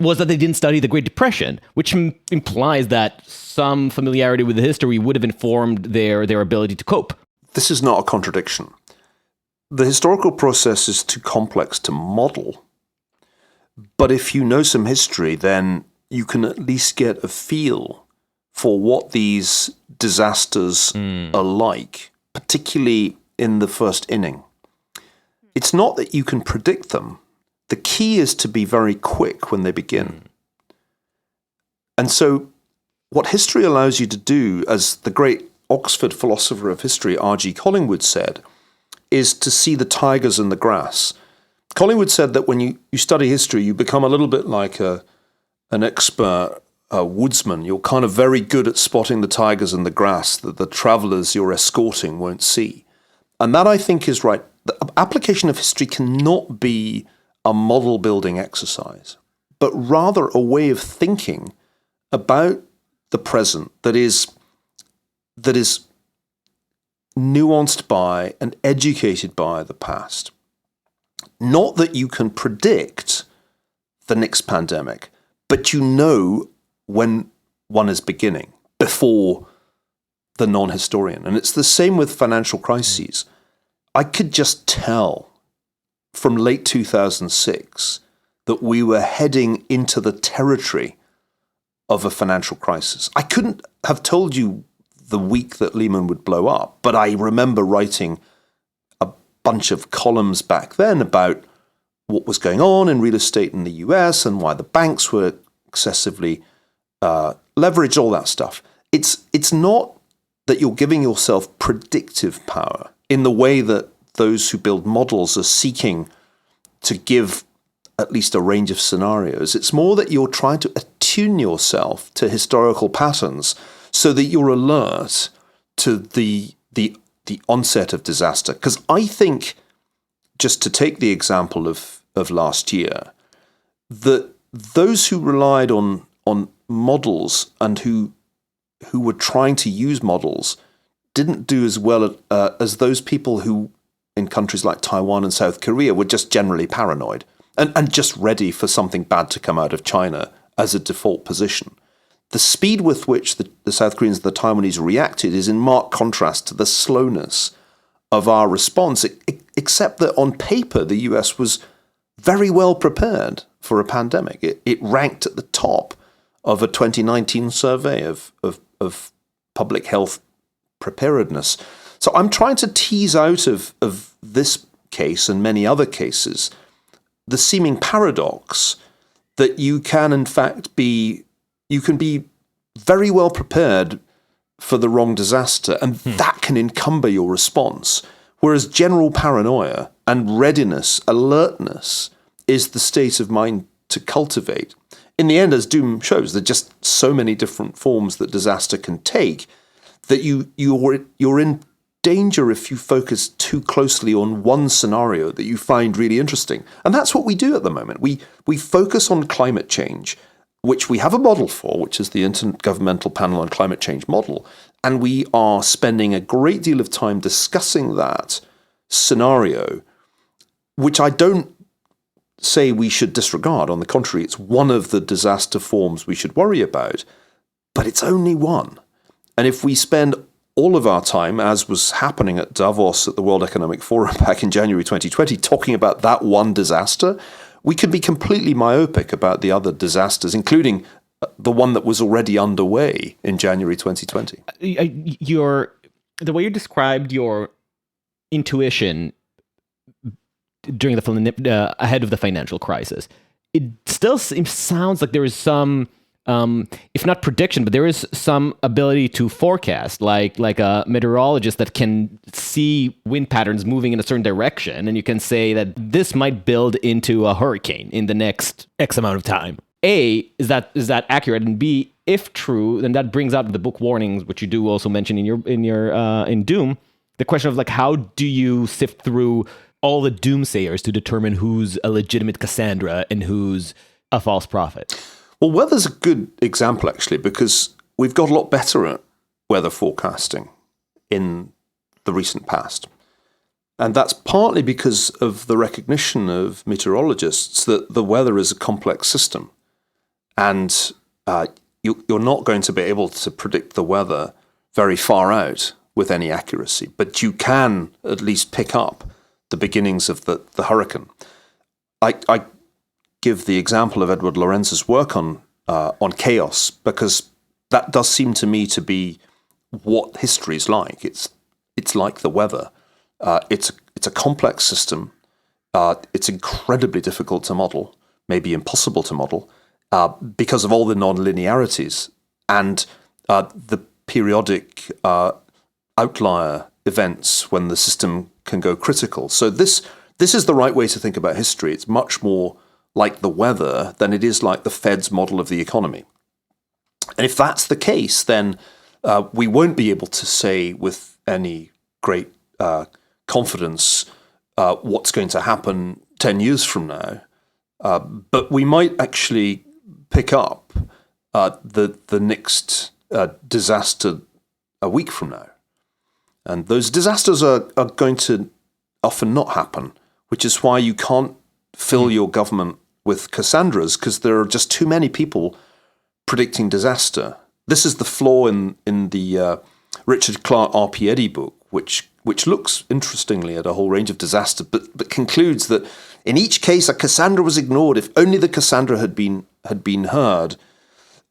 was that they didn't study the Great Depression, which implies that some familiarity with the history would have informed their ability to cope. This is not a contradiction. The historical process is too complex to model. But if you know some history, then you can at least get a feel for what these disasters are like, particularly in the first inning. It's not that you can predict them. The key is to be very quick when they begin. And so what history allows you to do, as the great Oxford philosopher of history, R.G. Collingwood, said, is to see the tigers in the grass. Collingwood said that when you study history, you become a little bit like an expert woodsman. You're kind of very good at spotting the tigers in the grass that the travelers you're escorting won't see. And that, I think, is right. The application of history cannot be a model building exercise, but rather a way of thinking about the present that is nuanced by and educated by the past. Not that you can predict the next pandemic, but you know when one is beginning before the non-historian. And it's the same with financial crises. I could just tell from late 2006 that we were heading into the territory of a financial crisis. I couldn't have told you the week that Lehman would blow up, but I remember writing a bunch of columns back then about what was going on in real estate in the US and why the banks were excessively leveraged, all that stuff. It's not that you're giving yourself predictive power in the way that those who build models are seeking to give at least a range of scenarios. It's more that you're trying to attune yourself to historical patterns so that you're alert to the onset of disaster. Because I think, just to take the example of last year, that those who relied on models and who were trying to use models didn't do as well as those people who, in countries like Taiwan and South Korea, were just generally paranoid and just ready for something bad to come out of China as a default position. The speed with which the South Koreans and the Taiwanese reacted is in marked contrast to the slowness of our response, except that on paper, the US was very well prepared for a pandemic. It ranked at the top of a 2019 survey of public health preparedness. So I'm trying to tease out of this case and many other cases the seeming paradox that you can in fact be very well prepared for the wrong disaster, and that can encumber your response. Whereas general paranoia and readiness, alertness, is the state of mind to cultivate. In the end, as Doom shows, there are just so many different forms that disaster can take that you're in danger if you focus too closely on one scenario that you find really interesting. And that's what we do at the moment. We focus on climate change, which we have a model for, which is the Intergovernmental Panel on Climate Change model. And we are spending a great deal of time discussing that scenario, which I don't say we should disregard. On the contrary, it's one of the disaster forms we should worry about, but it's only one. And if we spend all of our time, as was happening at Davos at the World Economic Forum back in January 2020, talking about that one disaster, we could be completely myopic about the other disasters, including the one that was already underway in January 2020. The way you described your intuition during ahead of the financial crisis, it still sounds like there is some, if not prediction, but there is some ability to forecast, like a meteorologist that can see wind patterns moving in a certain direction, and you can say that this might build into a hurricane in the next X amount of time. A, is that accurate? And B, if true, then that brings out the book warnings, which you do also mention in Doom, the question of like, how do you sift through all the doomsayers to determine who's a legitimate Cassandra and who's a false prophet? Well, weather's a good example, actually, because we've got a lot better at weather forecasting in the recent past. And that's partly because of the recognition of meteorologists that the weather is a complex system. And you're not going to be able to predict the weather very far out with any accuracy, but you can at least pick up the beginnings of the hurricane. I give the example of Edward Lorenz's work on chaos, because that does seem to me to be what history is like. It's like the weather. It's a complex system. It's incredibly difficult to model, maybe impossible to model, because of all the non-linearities and the periodic outlier events when the system can go critical. So this is the right way to think about history. It's much more like the weather than it is like the Fed's model of the economy. And if that's the case, then we won't be able to say with any great confidence what's going to happen 10 years from now. But we might actually pick up the next disaster a week from now. And those disasters are going to often not happen, which is why you can't fill your government with Cassandras, because there are just too many people predicting disaster. This is the flaw in the Richard Clark R.P. Eddy book, which looks interestingly at a whole range of disaster, but concludes that in each case a Cassandra was ignored if only the Cassandra had been heard,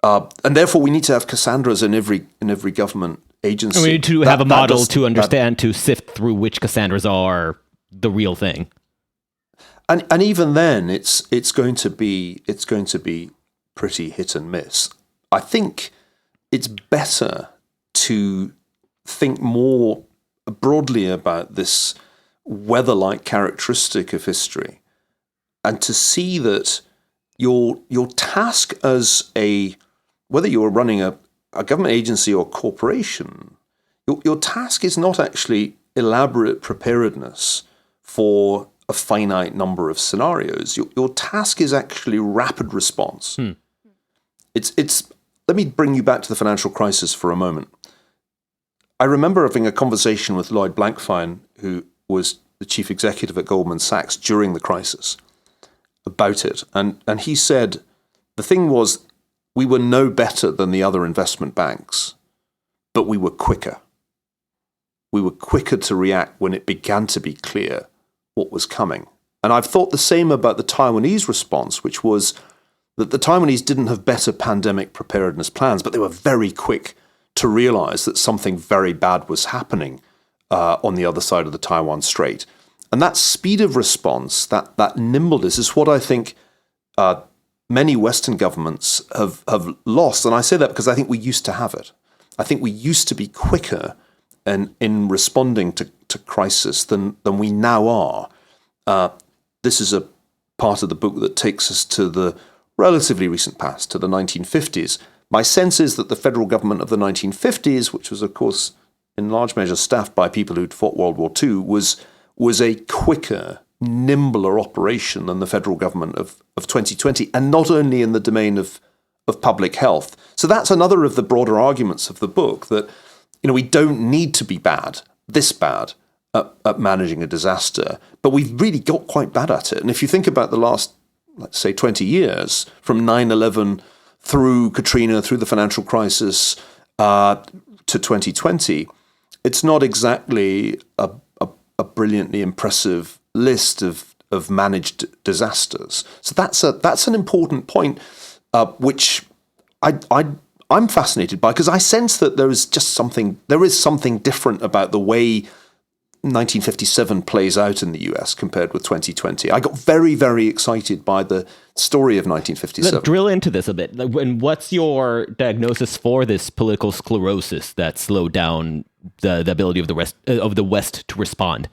and therefore we need to have Cassandras in every government agency. And we need to have a model to understand, to sift through which Cassandras are the real thing. And even then, it's going to be pretty hit and miss. I think it's better to think more broadly about this weather-like characteristic of history, and to see that your task as whether you're running a government agency or corporation, your task is not actually elaborate preparedness for a finite number of scenarios. Your task is actually rapid response. It's. Let me bring you back to the financial crisis for a moment. I remember having a conversation with Lloyd Blankfein, who was the chief executive at Goldman Sachs during the crisis, about it. And he said, the thing was, we were no better than the other investment banks, but we were quicker. We were quicker to react when it began to be clear what was coming. And I've thought the same about the Taiwanese response, which was that the Taiwanese didn't have better pandemic preparedness plans, but they were very quick to realize that something very bad was happening on the other side of the Taiwan Strait. And that speed of response, that nimbleness, is what I think many Western governments have lost. And I say that because I think we used to have it. I think we used to be quicker in responding to crisis than we now are. This is a part of the book that takes us to the relatively recent past, to the 1950s. My sense is that the federal government of the 1950s, which was, of course, in large measure staffed by people who'd fought World War II, was a quicker, nimbler operation than the federal government of 2020, and not only in the domain of public health. So that's another of the broader arguments of the book, that we don't need to be this bad at managing a disaster, but we've really got quite bad at it. And if you think about the last, let's say, 20 years, from 9/11 through Katrina, through the financial crisis to 2020, it's not exactly a brilliantly impressive list of managed disasters. So that's an important point, which I'm fascinated by, because I sense that there is something different about the way 1957 plays out in the US compared with 2020. I got very, very excited by the story of 1957. Let's drill into this a bit. And what's your diagnosis for this political sclerosis that slowed down the ability of the West to respond,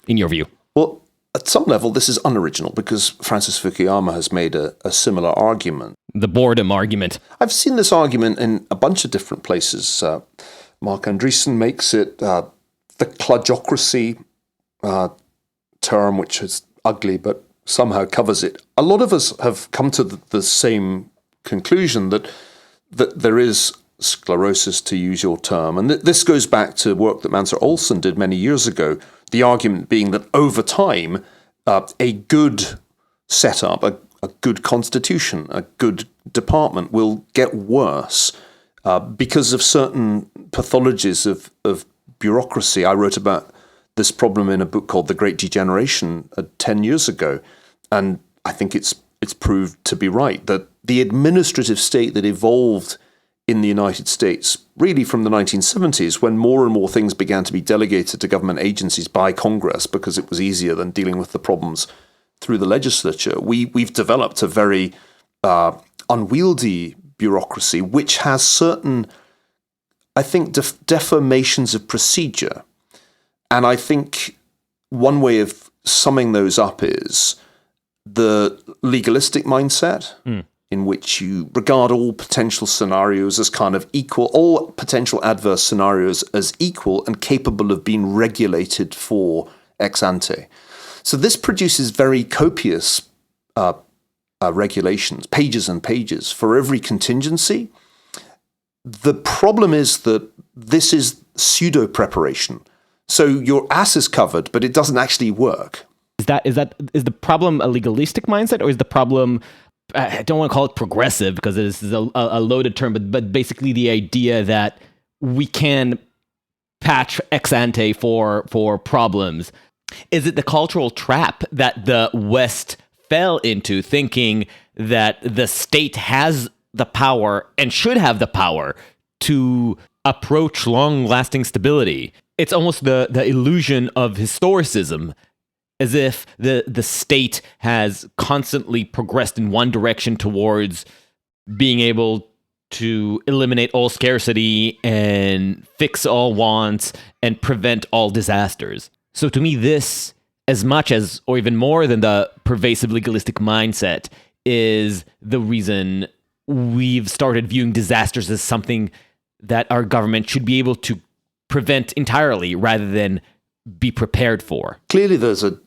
in your view? Well, at some level, this is unoriginal, because Francis Fukuyama has made a similar argument. The boredom argument. I've seen this argument in a bunch of different places. Mark Andreessen makes it the kludgocracy term, which is ugly but somehow covers it. A lot of us have come to the same conclusion that there is sclerosis, to use your term. And this goes back to work that Mansur Olson did many years ago, the argument being that over time, a good setup, a good constitution, a good department will get worse because of certain pathologies of bureaucracy. I wrote about this problem in a book called The Great Degeneration 10 years ago, and I think it's proved to be right, that the administrative state that evolved in the United States, really from the 1970s, when more and more things began to be delegated to government agencies by Congress because it was easier than dealing with the problems through the legislature, we've developed a very unwieldy bureaucracy, which has certain, I think, deformations of procedure. And I think one way of summing those up is the legalistic mindset, in which you regard all potential scenarios as kind of equal, all potential adverse scenarios as equal and capable of being regulated for ex ante. So this produces very copious regulations, pages and pages for every contingency. The problem is that this is pseudo-preparation. So your ass is covered, but it doesn't actually work. Is the problem a legalistic mindset, or is the problem, I don't want to call it progressive because this is a loaded term, but basically the idea that we can patch ex ante for problems? Is it the cultural trap that the West fell into, thinking that the state has the power and should have the power to approach long-lasting stability? It's almost the illusion of historicism, as if the state has constantly progressed in one direction towards being able to eliminate all scarcity and fix all wants and prevent all disasters. So to me, this, as much as, or even more than the pervasive legalistic mindset, is the reason we've started viewing disasters as something that our government should be able to prevent entirely rather than be prepared for. Clearly, there's a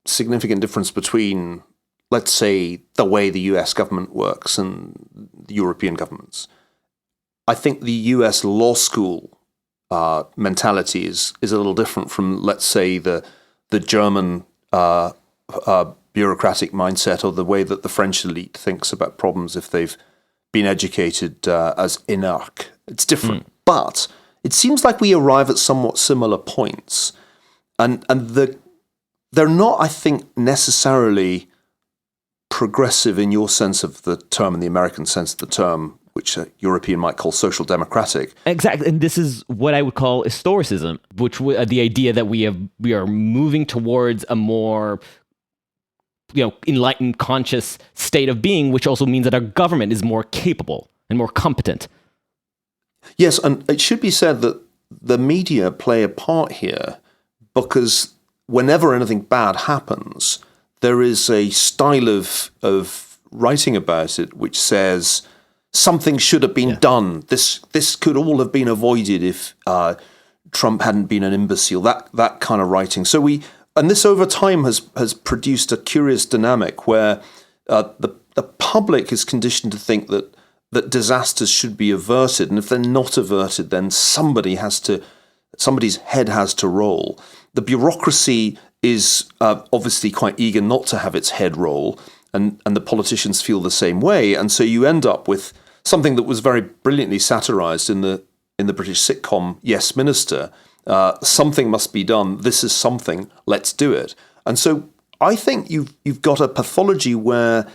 significant difference between, let's say, the way the US government works and the European governments. I think the US law school mentality is a little different from, let's say, the German bureaucratic mindset, or the way that the French elite thinks about problems if they've been educated as inarch. It's different. But it seems like we arrive at somewhat similar points. And they're not, I think, necessarily progressive in your sense of the term, in the American sense of the term, which a European might call social democratic. Exactly, and this is what I would call historicism, which the idea that we are moving towards a more enlightened, conscious state of being, which also means that our government is more capable and more competent. Yes, and it should be said that the media play a part here, because whenever anything bad happens, there is a style of writing about it which says something should have been done. This could all have been avoided if Trump hadn't been an imbecile. That kind of writing. So and this over time has produced a curious dynamic where the public is conditioned to think that disasters should be averted, and if they're not averted, then somebody's head has to roll. The bureaucracy is obviously quite eager not to have its head roll, and the politicians feel the same way, and so you end up with something that was very brilliantly satirized in the British sitcom Yes Minister. Something must be done. This is something. Let's do it. And so I think you've got a pathology where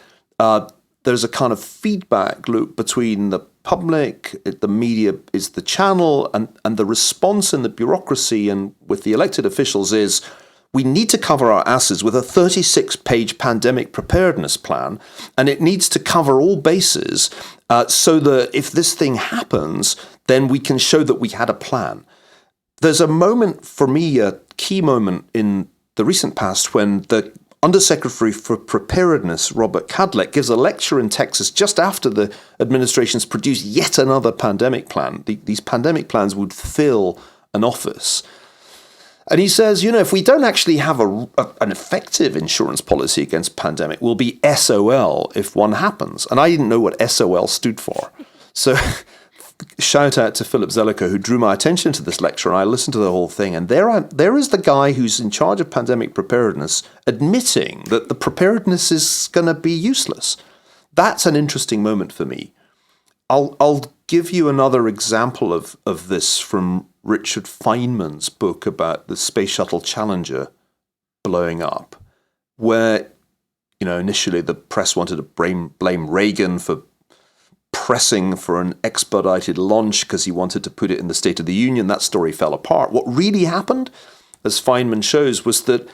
there's a kind of feedback loop between the public, the media is the channel, and the response in the bureaucracy and with the elected officials is, we need to cover our asses with a 36-page pandemic preparedness plan, and it needs to cover all bases so that if this thing happens, then we can show that we had a plan. There's a moment, for me, a key moment in the recent past when the Undersecretary for Preparedness, Robert Kadlec, gives a lecture in Texas just after the administration's produced yet another pandemic plan. These pandemic plans would fill an office. And he says, if we don't actually have an effective insurance policy against pandemic, we'll be SOL if one happens. And I didn't know what SOL stood for. So shout out to Philip Zelliker, who drew my attention to this lecture, and I listened to the whole thing. And there is the guy who's in charge of pandemic preparedness admitting that the preparedness is going to be useless. That's an interesting moment for me. I'll give you another example of this from Richard Feynman's book about the Space Shuttle Challenger blowing up, where, initially the press wanted to blame Reagan for pressing for an expedited launch because he wanted to put it in the State of the Union. That story fell apart. What really happened, as Feynman shows, was that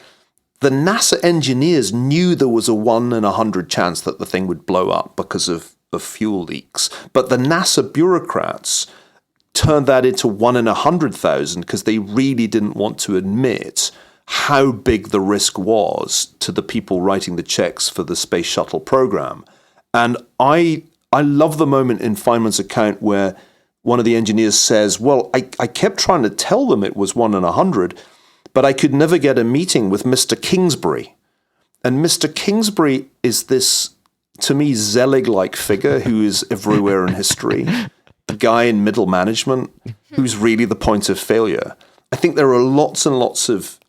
the NASA engineers knew there was a 1 in 100 chance that the thing would blow up because of fuel leaks. But the NASA bureaucrats turned that into 1 in 100,000 because they really didn't want to admit how big the risk was to the people writing the checks for the space shuttle program. And I love the moment in Feynman's account where one of the engineers says, well, I kept trying to tell them it was 1 in 100, but I could never get a meeting with Mr. Kingsbury. And Mr. Kingsbury is this to me, Zelig-like figure who is everywhere in history, the guy in middle management who's really the point of failure. I think there are lots and lots of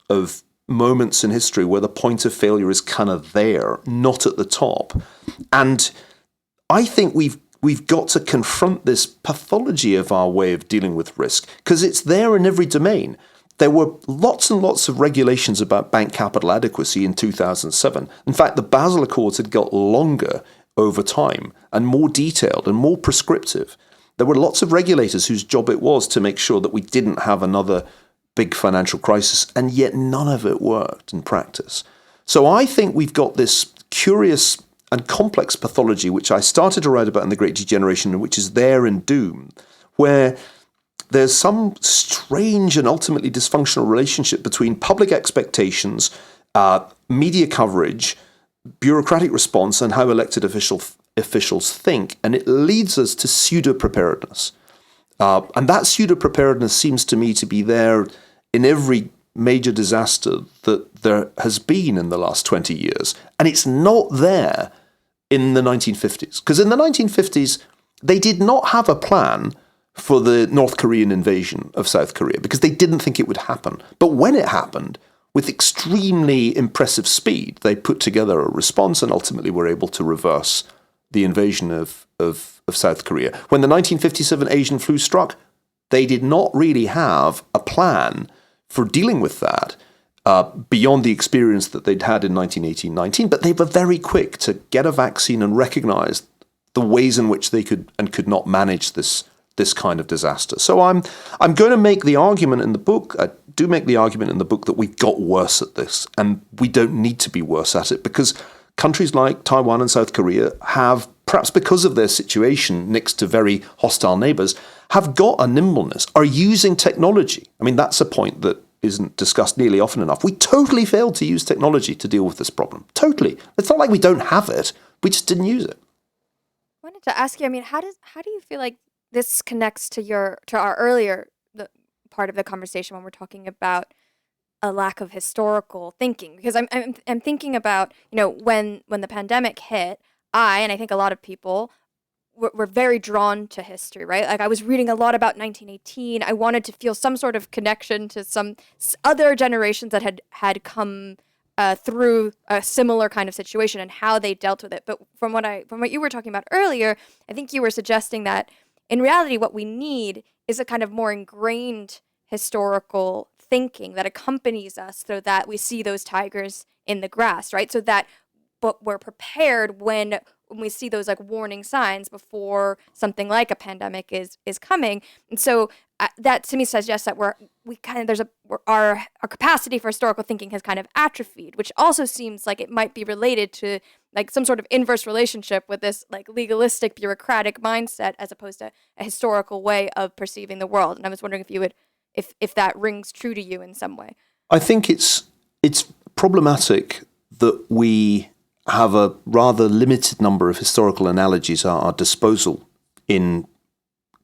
moments in history where the point of failure is kind of there, not at the top. And I think we've got to confront this pathology of our way of dealing with risk, because it's there in every domain. There were lots and lots of regulations about bank capital adequacy in 2007. In fact, the Basel Accords had got longer over time and more detailed and more prescriptive. There were lots of regulators whose job it was to make sure that we didn't have another big financial crisis, and yet none of it worked in practice. So I think we've got this curious and complex pathology, which I started to write about in The Great Degeneration, and which is there in Doom, where there's some strange and ultimately dysfunctional relationship between public expectations, media coverage, bureaucratic response, and how elected officials think. And it leads us to pseudo-preparedness. And that pseudo-preparedness seems to me to be there in every major disaster that there has been in the last 20 years. And it's not there in the 1950s. Because in the 1950s, they did not have a plan for the North Korean invasion of South Korea because they didn't think it would happen. But when it happened, with extremely impressive speed, they put together a response and ultimately were able to reverse the invasion of South Korea. When the 1957 Asian flu struck, they did not really have a plan for dealing with that beyond the experience that they'd had in 1918-19, but they were very quick to get a vaccine and recognize the ways in which they could and could not manage this kind of disaster. So I'm going to make the argument in the book, I do make the argument in the book that we've got worse at this, and we don't need to be worse at it, because countries like Taiwan and South Korea have, perhaps because of their situation next to very hostile neighbors, have got a nimbleness, are using technology. I mean, that's a point that isn't discussed nearly often enough. We totally failed to use technology to deal with this problem. Totally. It's not like we don't have it. We just didn't use it. I wanted to ask you, I mean, how do you feel like this connects to our earlier part of the conversation when we're talking about a lack of historical thinking? Because I'm thinking about, when the pandemic hit, and I think a lot of people were very drawn to history, right? Like, I was reading a lot about 1918. I wanted to feel some sort of connection to some other generations that had come through a similar kind of situation and how they dealt with it. But from what you were talking about earlier, I think you were suggesting that in reality, what we need is a kind of more ingrained historical thinking that accompanies us so that we see those tigers in the grass, right? But we're prepared when we see those like warning signs before something like a pandemic is coming. And so that to me suggests that our capacity for historical thinking has kind of atrophied, which also seems like it might be related to like some sort of inverse relationship with this like legalistic bureaucratic mindset as opposed to a historical way of perceiving the world. And I was wondering if that rings true to you in some way. I think it's problematic that we have a rather limited number of historical analogies at our disposal in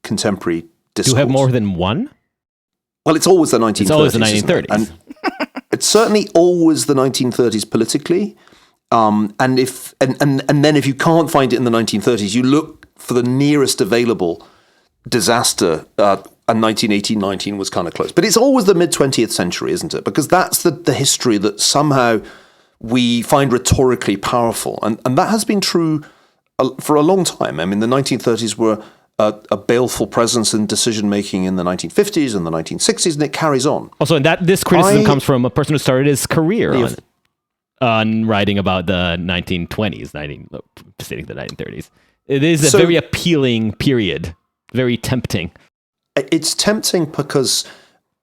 contemporary discourse. Do you have more than one? Well, it's always the 1930s. It's always the 1930s. And it's certainly always the 1930s politically. And then if you can't find it in the 1930s, you look for the nearest available disaster. And 1918-19 was kind of close. But it's always the mid-20th century, isn't it? Because that's the history that somehow we find rhetorically powerful. And that has been true for a long time. I mean, the 1930s were a baleful presence in decision-making in the 1950s and the 1960s, and it carries on. Also, and this criticism comes from a person who started his career on writing about the 1920s, preceding the 1930s. It is a very appealing period, very tempting. It's tempting because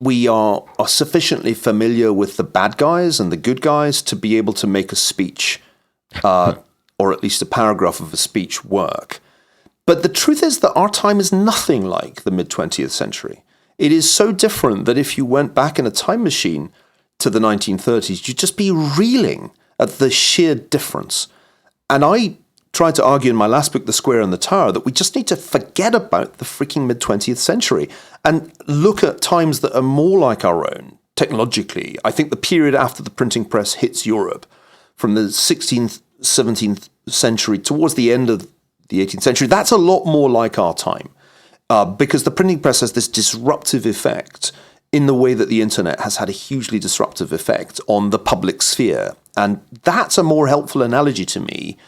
we are sufficiently familiar with the bad guys and the good guys to be able to make a speech, or at least a paragraph of a speech, work. But the truth is that our time is nothing like the mid-20th century. It is so different that if you went back in a time machine to the 1930s, you'd just be reeling at the sheer difference. And I tried to argue in my last book, The Square and the Tower, that we just need to forget about the freaking mid-20th century and look at times that are more like our own, technologically. I think the period after the printing press hits Europe, from the 16th, 17th century, towards the end of the 18th century, that's a lot more like our time, because the printing press has this disruptive effect in the way that the internet has had a hugely disruptive effect on the public sphere. And that's a more helpful analogy to me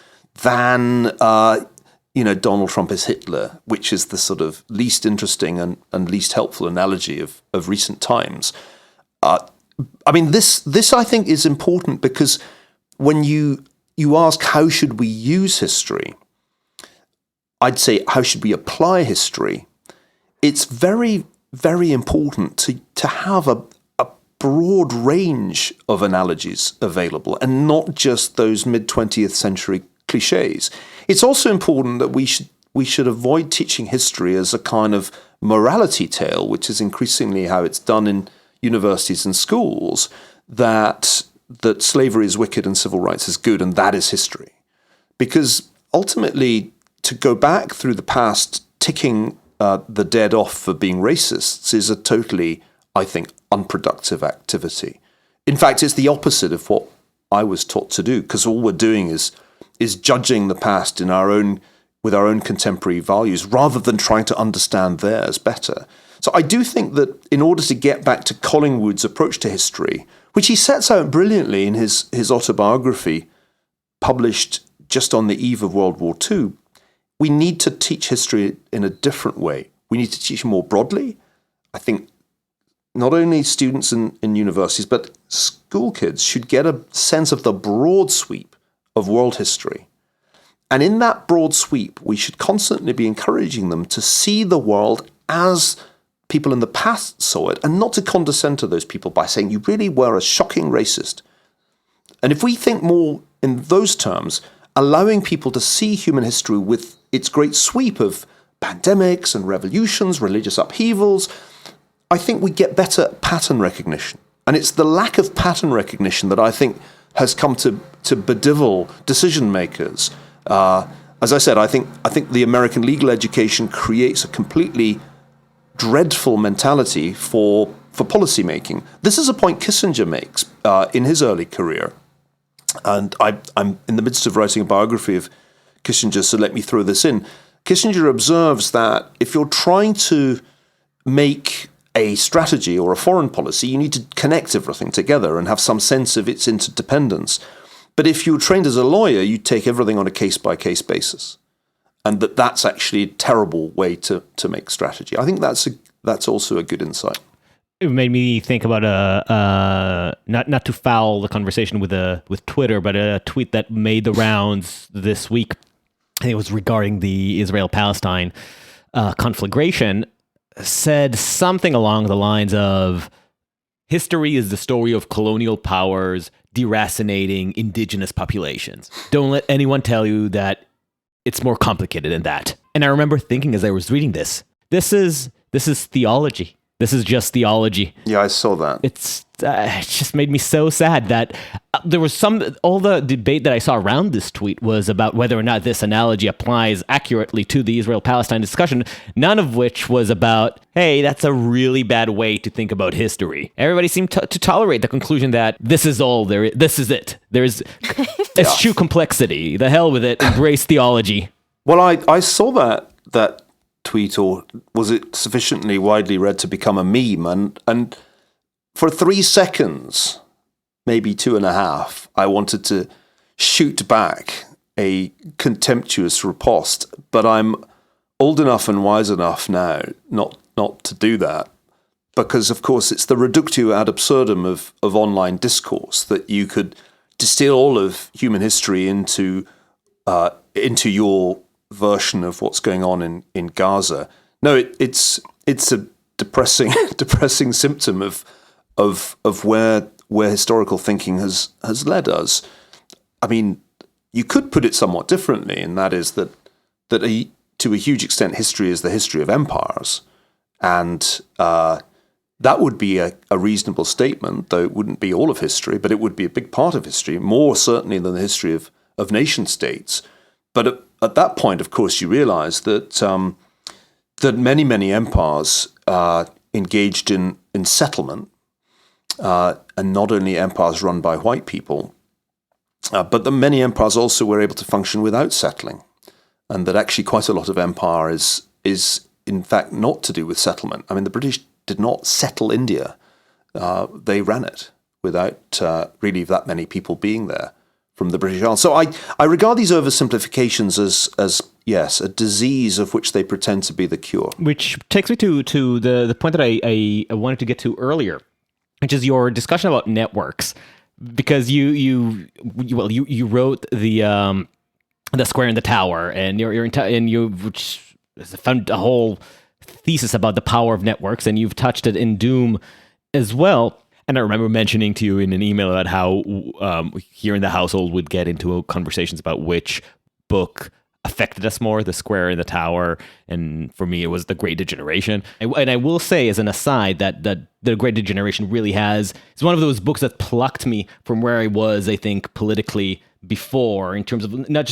than, Donald Trump is Hitler, which is the sort of least interesting and least helpful analogy of recent times. This I think is important, because when you ask how should we use history, I'd say how should we apply history? It's very, very important to have a broad range of analogies available and not just those mid-20th century cliches. It's also important that we should avoid teaching history as a kind of morality tale, which is increasingly how it's done in universities and schools, that slavery is wicked and civil rights is good, and that is history. Because ultimately, to go back through the past ticking the dead off for being racists is a totally, I think, unproductive activity. In fact, it's the opposite of what I was taught to do, because all we're doing is judging the past with our own contemporary values, rather than trying to understand theirs better. So I do think that in order to get back to Collingwood's approach to history, which he sets out brilliantly in his autobiography, published just on the eve of World War II, we need to teach history in a different way. We need to teach more broadly. I think not only students in universities, but school kids should get a sense of the broad sweep of world history. And in that broad sweep, we should constantly be encouraging them to see the world as people in the past saw it, and not to condescend to those people by saying, you really were a shocking racist. And if we think more in those terms, allowing people to see human history with its great sweep of pandemics and revolutions, religious upheavals, I think we get better pattern recognition. And it's the lack of pattern recognition that I think has come to bedevil decision makers. As I said, I think the American legal education creates a completely dreadful mentality for policy making. This is a point Kissinger makes in his early career. And I'm in the midst of writing a biography of Kissinger, so let me throw this in. Kissinger observes that if you're trying to make a strategy or a foreign policy, you need to connect everything together and have some sense of its interdependence. But if you're trained as a lawyer, you take everything on a case-by-case basis. And that's actually a terrible way to make strategy. I think that's also a good insight. It made me think about not to foul the conversation with Twitter, but a tweet that made the rounds this week. I think it was regarding the Israel-Palestine conflagration. Said something along the lines of, history is the story of colonial powers deracinating indigenous populations. Don't let anyone tell you that it's more complicated than that. And I remember thinking as I was reading this is theology. This is just theology. Yeah, I saw that. It just made me so sad that there was all the debate that I saw around this tweet was about whether or not this analogy applies accurately to the Israel-Palestine discussion, none of which was about, hey, that's a really bad way to think about history. Everybody seemed to tolerate the conclusion that this is all there is. This is it. There's eschew complexity. The hell with it. Embrace theology. Well, I saw that tweet, or was it sufficiently widely read to become a meme? And for 3 seconds, maybe 2.5, I wanted to shoot back a contemptuous riposte, but I'm old enough and wise enough now not to do that, because of course it's the reductio ad absurdum of online discourse that you could distill all of human history into your version of what's going on in Gaza. No, it's a depressing symptom of where historical thinking has led us. I mean, you could put it somewhat differently, and that is that to a huge extent history is the history of empires, and that would be a reasonable statement, though it wouldn't be all of history, but it would be a big part of history, more certainly than the history of nation states. But at that point, of course, you realize that many empires engaged in settlement, and not only empires run by white people, but that many empires also were able to function without settling, and that actually quite a lot of empire is in fact not to do with settlement. I mean, the British did not settle India. They ran it without really that many people being there from the British Isles. So I regard these oversimplifications as yes, a disease of which they pretend to be the cure. Which takes me to the point that I wanted to get to earlier, which is your discussion about networks, because you wrote the Square and the Tower, and which found a whole thesis about the power of networks, and you've touched it in Doom as well. And I remember mentioning to you in an email about how here in the household would get into conversations about which book affected us more, The Square and the Tower, and for me it was The Great Degeneration. And I will say as an aside that The Great Degeneration really is one of those books that plucked me from where I was, I think, politically before, in terms of not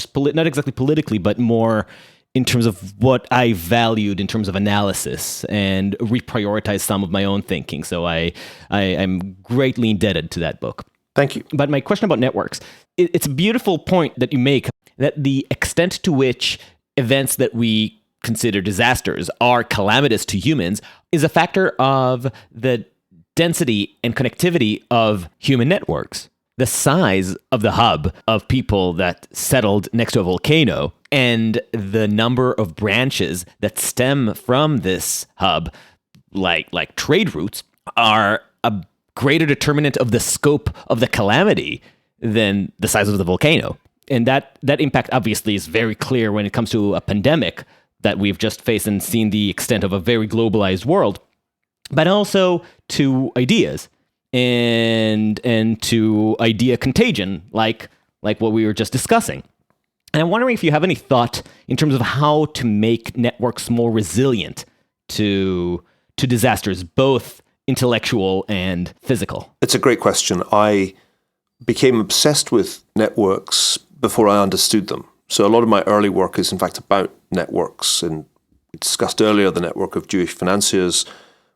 exactly politically, but more in terms of what I valued in terms of analysis, and reprioritized some of my own thinking. So I'm greatly indebted to that book. Thank you. But my question about networks, it's a beautiful point that you make, that the extent to which events that we consider disasters are calamitous to humans is a factor of the density and connectivity of human networks. The size of the hub of people that settled next to a volcano and the number of branches that stem from this hub, like trade routes, are a greater determinant of the scope of the calamity than the size of the volcano. And that impact obviously is very clear when it comes to a pandemic that we've just faced and seen the extent of a very globalized world, but also to ideas and to idea contagion, like what we were just discussing. And I'm wondering if you have any thought in terms of how to make networks more resilient to disasters, both intellectual and physical. It's a great question. I became obsessed with networks before I understood them. So a lot of my early work is in fact about networks, and we discussed earlier the network of Jewish financiers,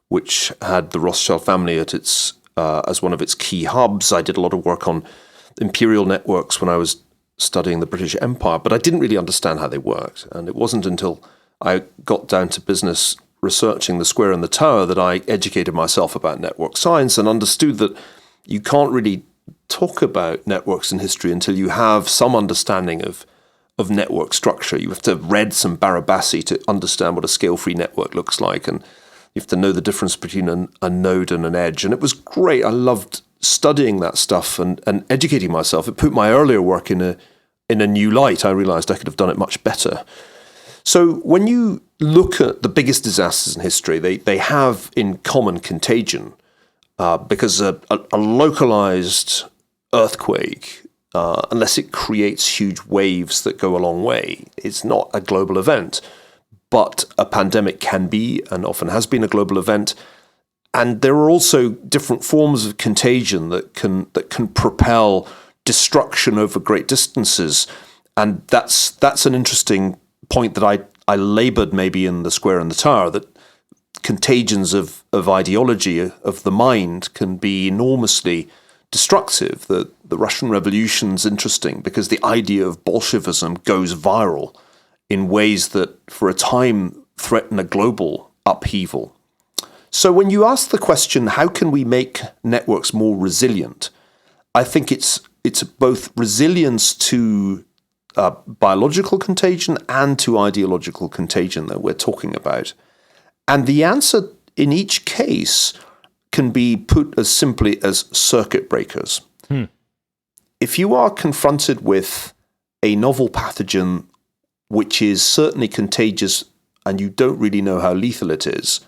which had the Rothschild family at its as one of its key hubs. I did a lot of work on imperial networks when I was studying the British Empire, but I didn't really understand how they worked. And it wasn't until I got down to business researching the Square and the Tower that I educated myself about network science and understood that you can't really talk about networks in history until you have some understanding of network structure. You have to have read some Barabasi to understand what a scale-free network looks like, and you have to know the difference between a node and an edge. And it was great. I loved studying that stuff and educating myself. It put my earlier work in a new light. I realized I could have done it much better. So when you look at the biggest disasters in history, they have in common contagion, because a localized earthquake, unless it creates huge waves that go a long way, it's not a global event. But a pandemic can be, and often has been, a global event. And there are also different forms of contagion that can propel destruction over great distances. And that's an interesting point that I labored maybe in The Square and the Tower, that contagions of ideology, of the mind, can be enormously destructive. The Russian Revolution's interesting because the idea of Bolshevism goes viral in ways that for a time threaten a global upheaval. So when you ask the question, how can we make networks more resilient? I think it's both resilience to biological contagion and to ideological contagion that we're talking about. And the answer in each case can be put as simply as circuit breakers. If you are confronted with a novel pathogen which is certainly contagious and you don't really know how lethal it is,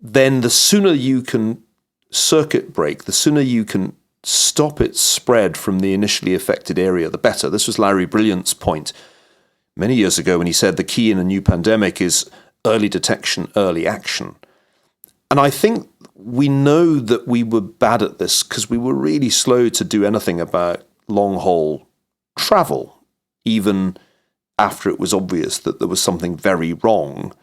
then the sooner you can circuit break, the sooner you can stop its spread from the initially affected area, the better. This was Larry Brilliant's point many years ago when he said the key in a new pandemic is early detection, early action. And I think we know that we were bad at this because we were really slow to do anything about long-haul travel, even after it was obvious that there was something very wrong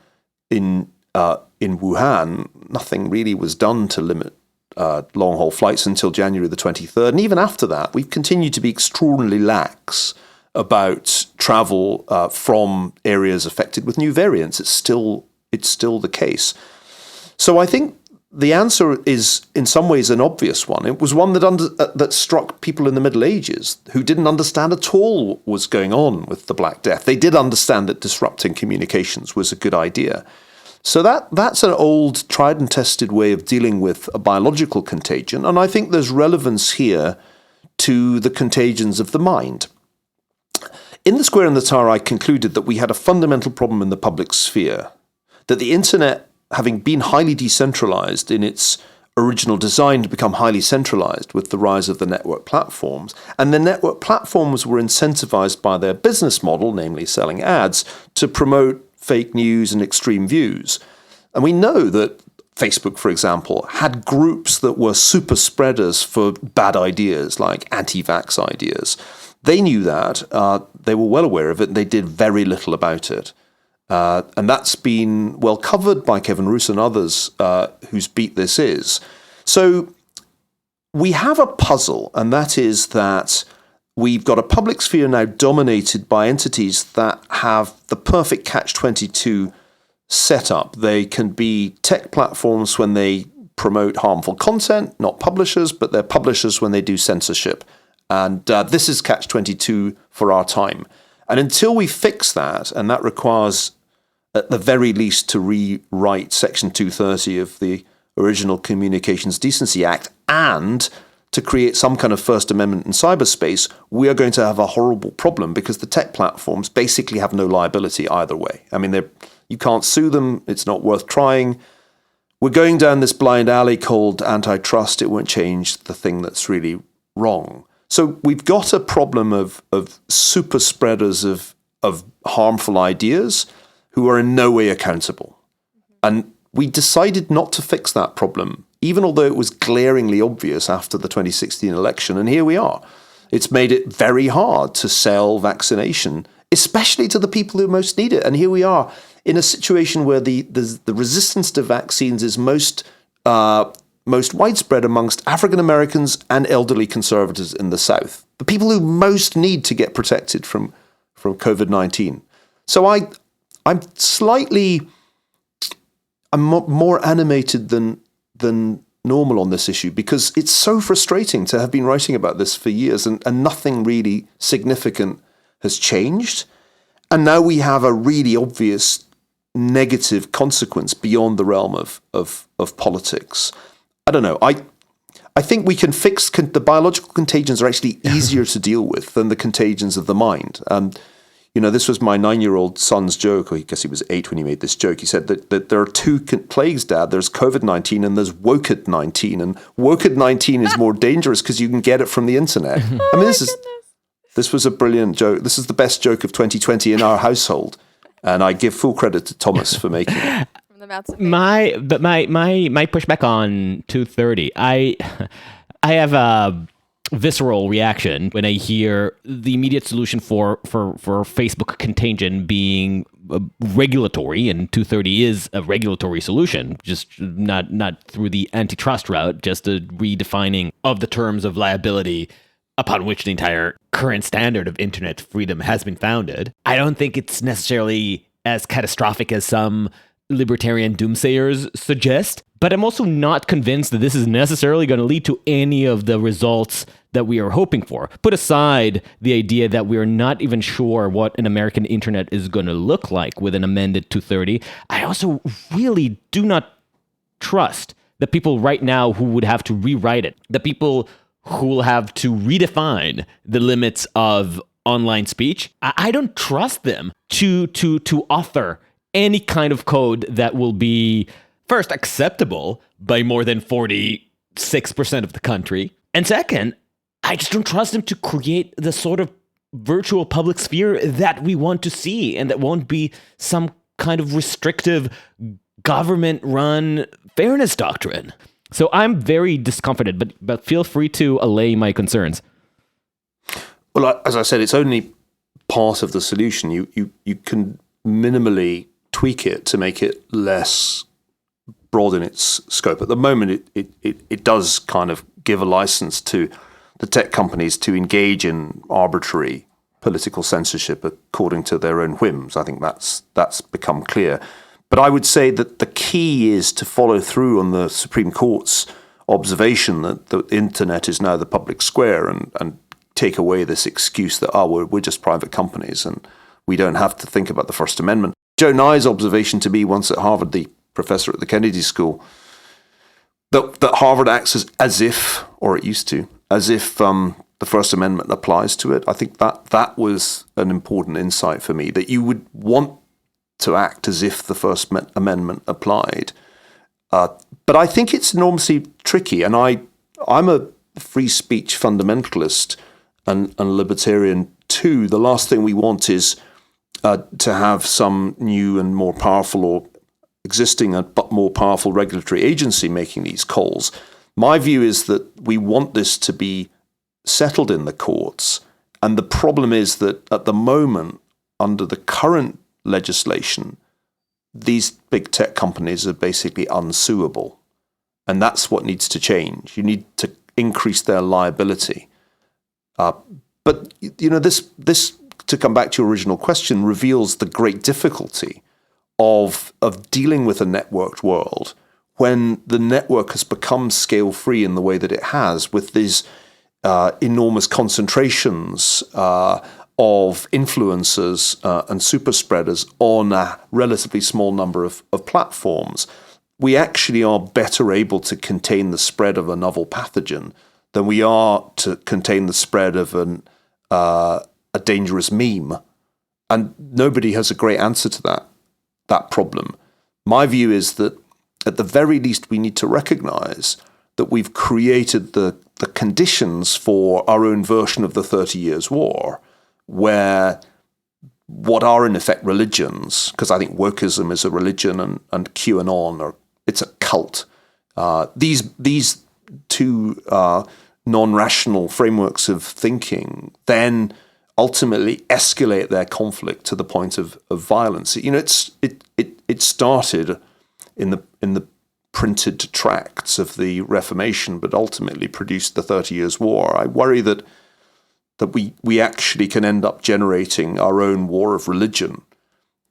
in Wuhan. Nothing really was done to limit long-haul flights until January the 23rd. And even after that, we've continued to be extraordinarily lax about travel from areas affected with new variants. It's still the case. So I think the answer is, in some ways, an obvious one. It was one that struck people in the Middle Ages who didn't understand at all what was going on with the Black Death. They did understand that disrupting communications was a good idea. So that's an old, tried and tested way of dealing with a biological contagion. And I think there's relevance here to the contagions of the mind. In The Square and the Tower, I concluded that we had a fundamental problem in the public sphere, that the internet, having been highly decentralized in its original design, to become highly centralized with the rise of the network platforms, and the network platforms were incentivized by their business model, namely selling ads, to promote fake news and extreme views. And we know that Facebook, for example, had groups that were super spreaders for bad ideas, like anti-vax ideas. They knew that, they were well aware of it, and they did very little about it. And that's been well covered by Kevin Roos and others whose beat this is. So we have a puzzle, and that is that we've got a public sphere now dominated by entities that have the perfect catch-22 setup. They can be tech platforms when they promote harmful content, not publishers, but they're publishers when they do censorship. And this is catch-22 for our time. And until we fix that, and that requires at the very least to rewrite Section 230 of the original Communications Decency Act and to create some kind of First Amendment in cyberspace, we are going to have a horrible problem because the tech platforms basically have no liability either way. I mean, you can't sue them. It's not worth trying. We're going down this blind alley called antitrust. It won't change the thing that's really wrong. So we've got a problem of super spreaders of harmful ideas who are in no way accountable. And we decided not to fix that problem, even although it was glaringly obvious after the 2016 election. And here we are. It's made it very hard to sell vaccination, especially to the people who most need it. And here we are in a situation where the resistance to vaccines is most widespread amongst African Americans and elderly conservatives in the South, the people who most need to get protected from COVID-19. So I'm more animated than normal on this issue because it's so frustrating to have been writing about this for years and nothing really significant has changed. And now we have a really obvious negative consequence beyond the realm of politics. I don't know. I think we can fix the biological contagions are actually easier to deal with than the contagions of the mind. This was my 9-year-old son's joke, or I guess he was 8 when he made this joke. He said that there are two plagues, Dad. There's COVID-19 and there's woke-19. And woke-19 is more dangerous because you can get it from the internet. I mean, this was a brilliant joke. This is the best joke of 2020 in our household. And I give full credit to Thomas for making it. From the mouths of My pushback on 230, I have a visceral reaction when I hear the immediate solution for Facebook contagion being regulatory, and 230 is a regulatory solution, just not through the antitrust route, just a redefining of the terms of liability upon which the entire current standard of internet freedom has been founded. I don't think it's necessarily as catastrophic as some libertarian doomsayers suggest, but I'm also not convinced that this is necessarily going to lead to any of the results that we are hoping for. Put aside the idea that we're not even sure what an American internet is going to look like with an amended 230. I also really do not trust the people right now who would have to rewrite it, the people who will have to redefine the limits of online speech. I don't trust them to author any kind of code that will be, first, acceptable by more than 46% of the country, and second, I just don't trust them to create the sort of virtual public sphere that we want to see, and that won't be some kind of restrictive government-run fairness doctrine. So I'm very discomforted, but feel free to allay my concerns. Well, as I said, it's only part of the solution. You can minimally tweak it to make it less broad in its scope. At the moment, it does kind of give a license to the tech companies to engage in arbitrary political censorship according to their own whims. I think that's become clear. But I would say that the key is to follow through on the Supreme Court's observation that the internet is now the public square and take away this excuse that, we're just private companies and we don't have to think about the First Amendment. Joe Nye's observation to me once at Harvard, the professor at the Kennedy School, that Harvard acts as if, or it used to, as if the First Amendment applies to it. I think that was an important insight for me, that you would want to act as if the First Amendment applied. But I think it's enormously tricky, and I'm a free speech fundamentalist and libertarian too. The last thing we want is to have some new and more powerful or existing but more powerful regulatory agency making these calls. My view is that we want this to be settled in the courts, and the problem is that at the moment, under the current legislation, these big tech companies are basically unsuable. And that's what needs to change. You need to increase their liability. But this, to come back to your original question, reveals the great difficulty of dealing with a networked world when the network has become scale-free in the way that it has, with these enormous concentrations of influencers and super spreaders on a relatively small number of platforms. We actually are better able to contain the spread of a novel pathogen than we are to contain the spread of a dangerous meme. And nobody has a great answer to that problem. My view is that at the very least we need to recognize that we've created the conditions for our own version of the 30 Years' War, where what are in effect religions, because I think wokeism is a religion and QAnon, it's a cult. These two non-rational frameworks of thinking then ultimately escalate their conflict to the point of violence. It started in the printed tracts of the Reformation, but ultimately produced the 30 Years' War. I worry that we actually can end up generating our own war of religion.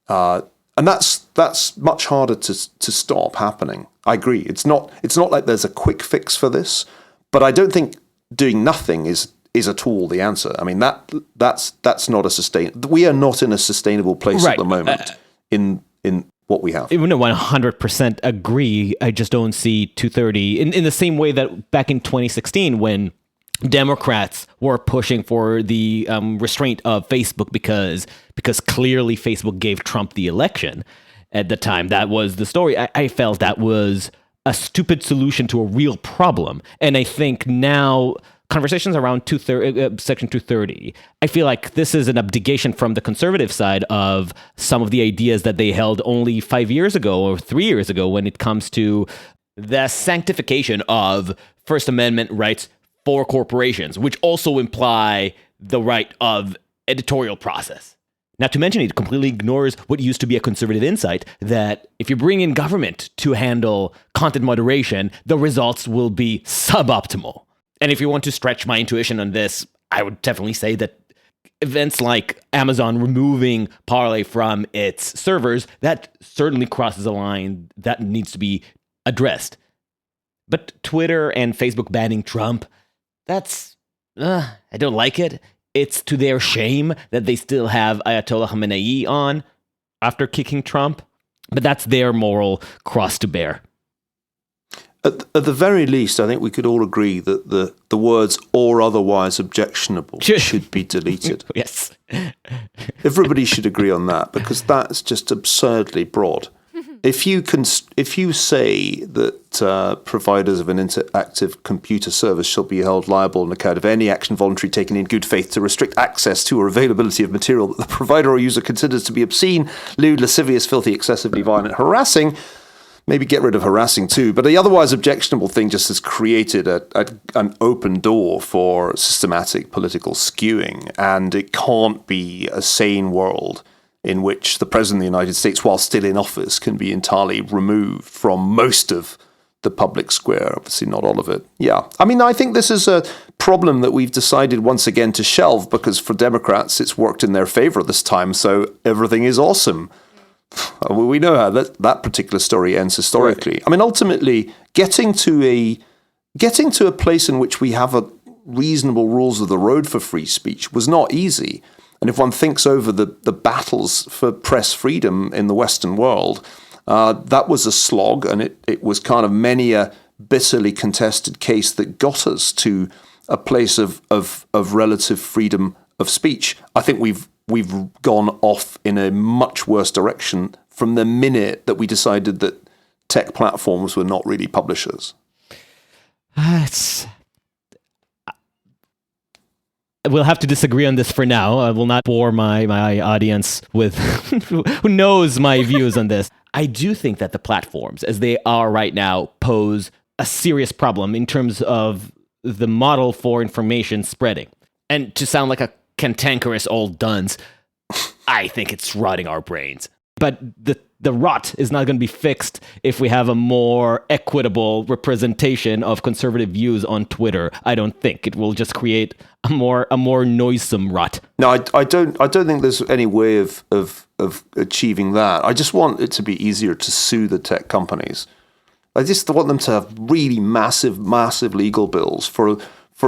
And that's much harder to stop happening. I agree. It's not like there's a quick fix for this, but I don't think doing nothing is at all the answer. I mean, that's not a sustainable. We are not in a sustainable place at the moment in what we have. No, 100% agree. I just don't see 230 in the same way that back in 2016 when Democrats were pushing for the restraint of Facebook because clearly Facebook gave Trump the election at the time. That was the story. I felt that was a stupid solution to a real problem. And I think now conversations around Section 230, I feel like this is an abdication from the conservative side of some of the ideas that they held only 5 years ago or 3 years ago when it comes to the sanctification of First Amendment rights for corporations, which also imply the right of editorial process. Not to mention, it completely ignores what used to be a conservative insight that if you bring in government to handle content moderation, the results will be suboptimal. And if you want to stretch my intuition on this, I would definitely say that events like Amazon removing Parlay from its servers, that certainly crosses a line that needs to be addressed. But Twitter and Facebook banning Trump, that's, I don't like it. It's to their shame that they still have Ayatollah Khamenei on after kicking Trump, but that's their moral cross to bear. At the very least, I think we could all agree that the words "or otherwise objectionable" should be deleted. Yes. Everybody should agree on that, because that's just absurdly broad. If you say that providers of an interactive computer service shall be held liable on account of any action voluntarily taken in good faith to restrict access to or availability of material that the provider or user considers to be obscene, lewd, lascivious, filthy, excessively violent, harassing, maybe get rid of harassing too, but the otherwise objectionable thing just has created an open door for systematic political skewing, and it can't be a sane world in which the President of the United States, while still in office, can be entirely removed from most of the public square, obviously not all of it. Yeah. I mean, I think this is a problem that we've decided once again to shelve because for Democrats, it's worked in their favor this time, so everything is awesome. We know how that particular story ends historically. Right. I mean, ultimately, getting to a place in which we have a reasonable rules of the road for free speech was not easy. And if one thinks over the battles for press freedom in the Western world, that was a slog, and it was kind of many a bitterly contested case that got us to a place of relative freedom of speech. I think we've gone off in a much worse direction from the minute that we decided that tech platforms were not really publishers. We'll have to disagree on this for now. I will not bore my audience with who knows my views on this. I do think that the platforms, as they are right now, pose a serious problem in terms of the model for information spreading. And to sound like a cantankerous old dunce, I think it's rotting our brains. But the rot is not going to be fixed if we have a more equitable representation of conservative views on Twitter. I don't think it will just create a more noisome rot. No, I don't think there's any way of achieving that. I just want it to be easier to sue the tech companies. I just want them to have really massive legal bills for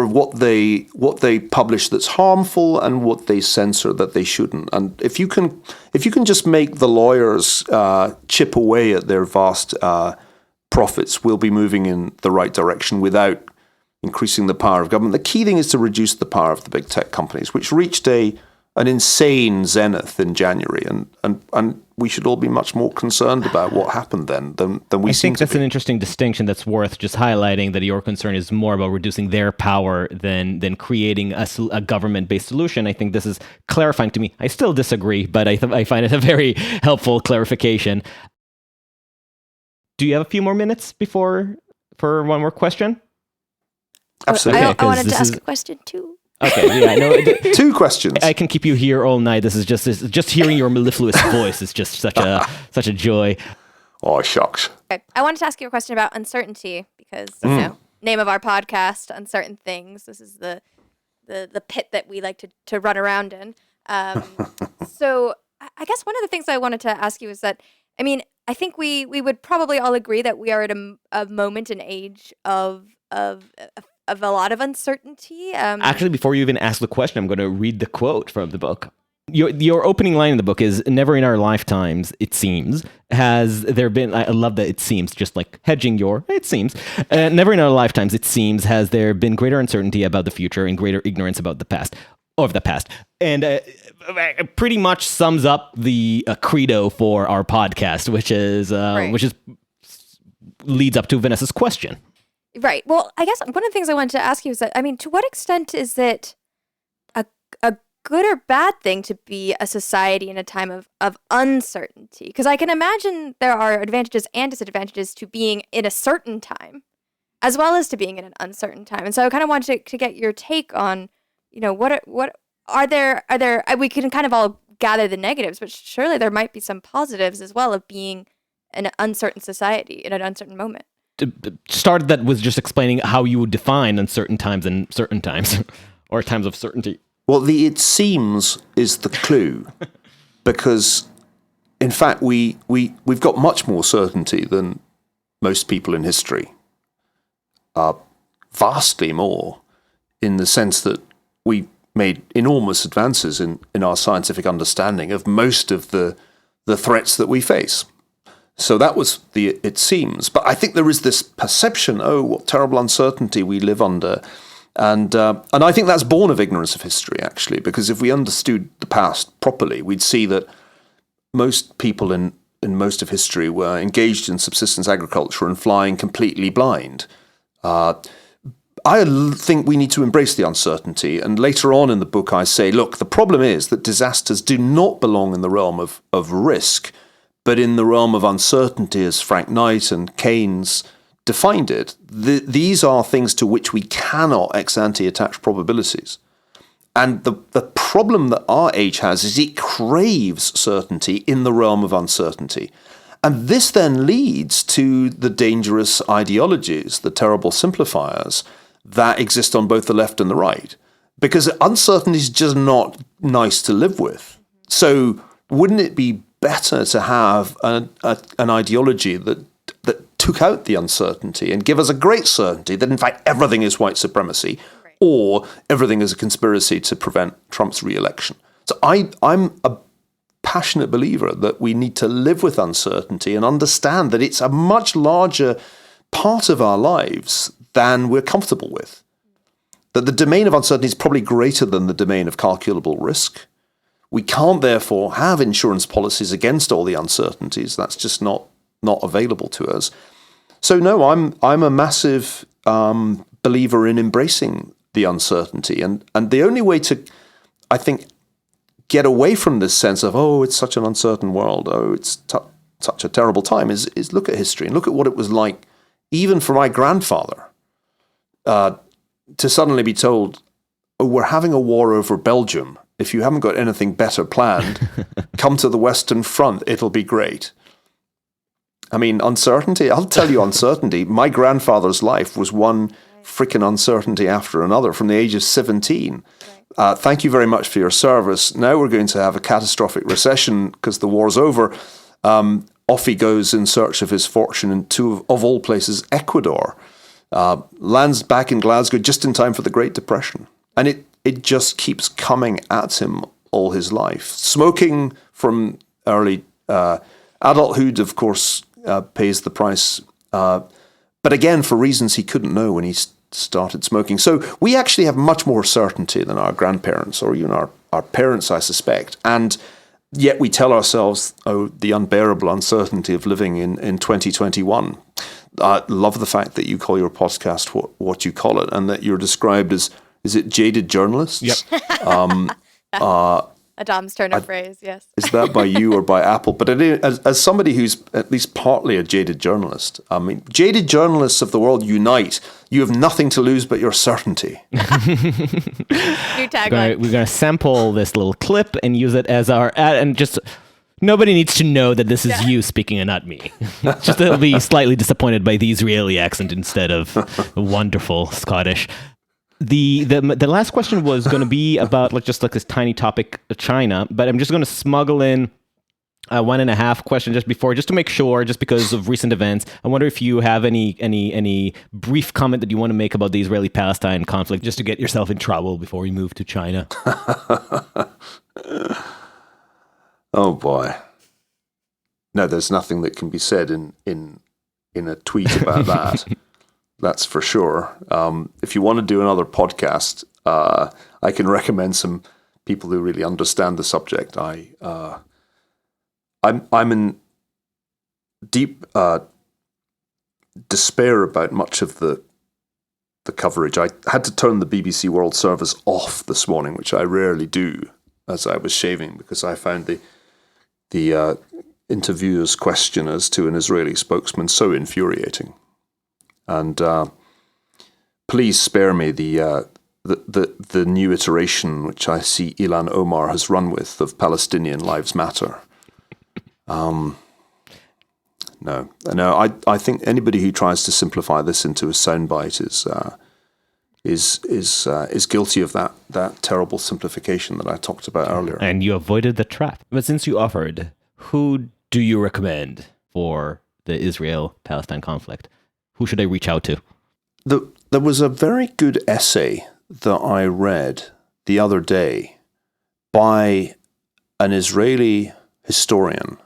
what they publish that's harmful and what they censor that they shouldn't. And if you can just make the lawyers chip away at their vast profits, we'll be moving in the right direction without increasing the power of government. The key thing is to reduce the power of the big tech companies, which reached an insane zenith in January, and we should all be much more concerned about what happened then than we seem to be. I think that's an interesting distinction that's worth just highlighting, that your concern is more about reducing their power than creating a government-based solution. I think this is clarifying to me. I still disagree, but I find it a very helpful clarification. Do you have a few more minutes for one more question? Absolutely. I wanted to ask a question too. Okay, yeah, no. 2 questions. I can keep you here all night. This is just hearing your mellifluous voice is just such a joy. Oh, shucks. Okay. I wanted to ask you a question about uncertainty because name of our podcast, Uncertain Things. This is the pit that we like to run around in. So I guess one of the things I wanted to ask you is that, I mean, I think we would probably all agree that we are at a moment and age of a lot of uncertainty. Actually, before you even ask the question, I'm going to read the quote from the book. Your opening line in the book is, "Never in our lifetimes, it seems, has there been..." I love that it seems, just like hedging your, it seems. "Never in our lifetimes, it seems, has there been greater uncertainty about the future and greater ignorance about the past." And pretty much sums up the credo for our podcast, which is leads up to Vanessa's question. Right. Well, I guess one of the things I wanted to ask you is that, I mean, to what extent is it a good or bad thing to be a society in a time of uncertainty? Because I can imagine there are advantages and disadvantages to being in a certain time, as well as to being in an uncertain time. And so I kind of wanted to get your take on, what are there, we can kind of all gather the negatives, but surely there might be some positives as well of being in an uncertain society in an uncertain moment. Started that with just explaining how you would define uncertain times and certain times, or times of certainty. Well, the "it seems" is the clue, because, in fact, we've got much more certainty than most people in history. Vastly more, in the sense that we made enormous advances in our scientific understanding of most of the threats that we face. So that was the "it seems." But I think there is this perception, what terrible uncertainty we live under. And I think that's born of ignorance of history, actually, because if we understood the past properly, we'd see that most people in most of history were engaged in subsistence agriculture and flying completely blind. I think we need to embrace the uncertainty. And later on in the book, I say, look, the problem is that disasters do not belong in the realm of risk, but in the realm of uncertainty, as Frank Knight and Keynes defined it. These are things to which we cannot ex ante attach probabilities. And the problem that our age has is it craves certainty in the realm of uncertainty. And this then leads to the dangerous ideologies, the terrible simplifiers that exist on both the left and the right. Because uncertainty is just not nice to live with. So wouldn't it be better to have an ideology that took out the uncertainty and give us a great certainty that in fact everything is white supremacy or everything is a conspiracy to prevent Trump's re-election? So I'm a passionate believer that we need to live with uncertainty and understand that it's a much larger part of our lives than we're comfortable with. That the domain of uncertainty is probably greater than the domain of calculable risk. We can't therefore have insurance policies against all the uncertainties. That's just not available to us. So no, I'm a massive believer in embracing the uncertainty. And the only way to, I think, get away from this sense of, oh, it's such an uncertain world, oh, it's such a terrible time, is look at history and look at what it was like, even for my grandfather, to suddenly be told, oh, we're having a war over Belgium. If you haven't got anything better planned, come to the Western Front, it'll be great. I mean, uncertainty, I'll tell you uncertainty. My grandfather's life was one frickin' uncertainty after another from the age of 17. Thank you very much for your service. Now we're going to have a catastrophic recession because the war's over. Off he goes in search of his fortune in of all places, Ecuador. Lands back in Glasgow just in time for the Great Depression. And it just keeps coming at him all his life. Smoking from early adulthood, of course, pays the price. But again, for reasons he couldn't know when he started smoking. So we actually have much more certainty than our grandparents or even our parents, I suspect. And yet we tell ourselves, oh, the unbearable uncertainty of living in 2021. I love the fact that you call your podcast what you call it and that you're described as, is it jaded journalists? Yep. A Dom's turn of phrase, yes. Is that by you or by Apple? But as somebody who's at least partly a jaded journalist, I mean, jaded journalists of the world unite. You have nothing to lose but your certainty. New tagline. We're going to sample this little clip and use it as our ad, and just nobody needs to know that this is you speaking and not me. Just they'll be slightly disappointed by the Israeli accent instead of wonderful Scottish. The last question was going to be about just this tiny topic of China, but I'm just going to smuggle in a 1.5 question just before, just to make sure, just because of recent events. I wonder if you have any brief comment that you want to make about the Israeli-Palestine conflict, just to get yourself in trouble before we move to China. Oh boy. No, there's nothing that can be said in a tweet about that. That's for sure. If you want to do another podcast, I can recommend some people who really understand the subject. I'm in deep despair about much of the coverage. I had to turn the BBC World Service off this morning, which I rarely do, as I was shaving, because I found the interviewer's question as to an Israeli spokesman so infuriating. And please spare me the new iteration which I see Ilan Omar has run with of Palestinian Lives Matter. No. I think anybody who tries to simplify this into a soundbite is guilty of that terrible simplification that I talked about earlier. And you avoided the trap. But since you offered, who do you recommend for the Israel-Palestine conflict? Who should I reach out to? There was a very good essay that I read the other day by an Israeli historian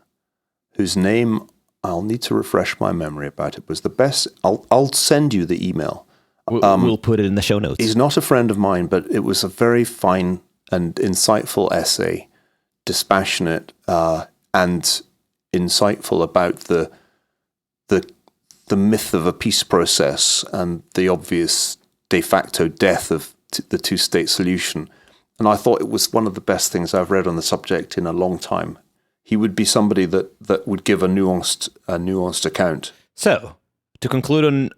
whose name, I'll need to refresh my memory about it, was the best. I'll send you the email. We'll put it in the show notes. He's not a friend of mine, but it was a very fine and insightful essay, dispassionate and insightful about the myth of a peace process and the obvious de facto death of the two-state solution. And I thought it was one of the best things I've read on the subject in a long time. He would be somebody that would give a nuanced account. So, to conclude on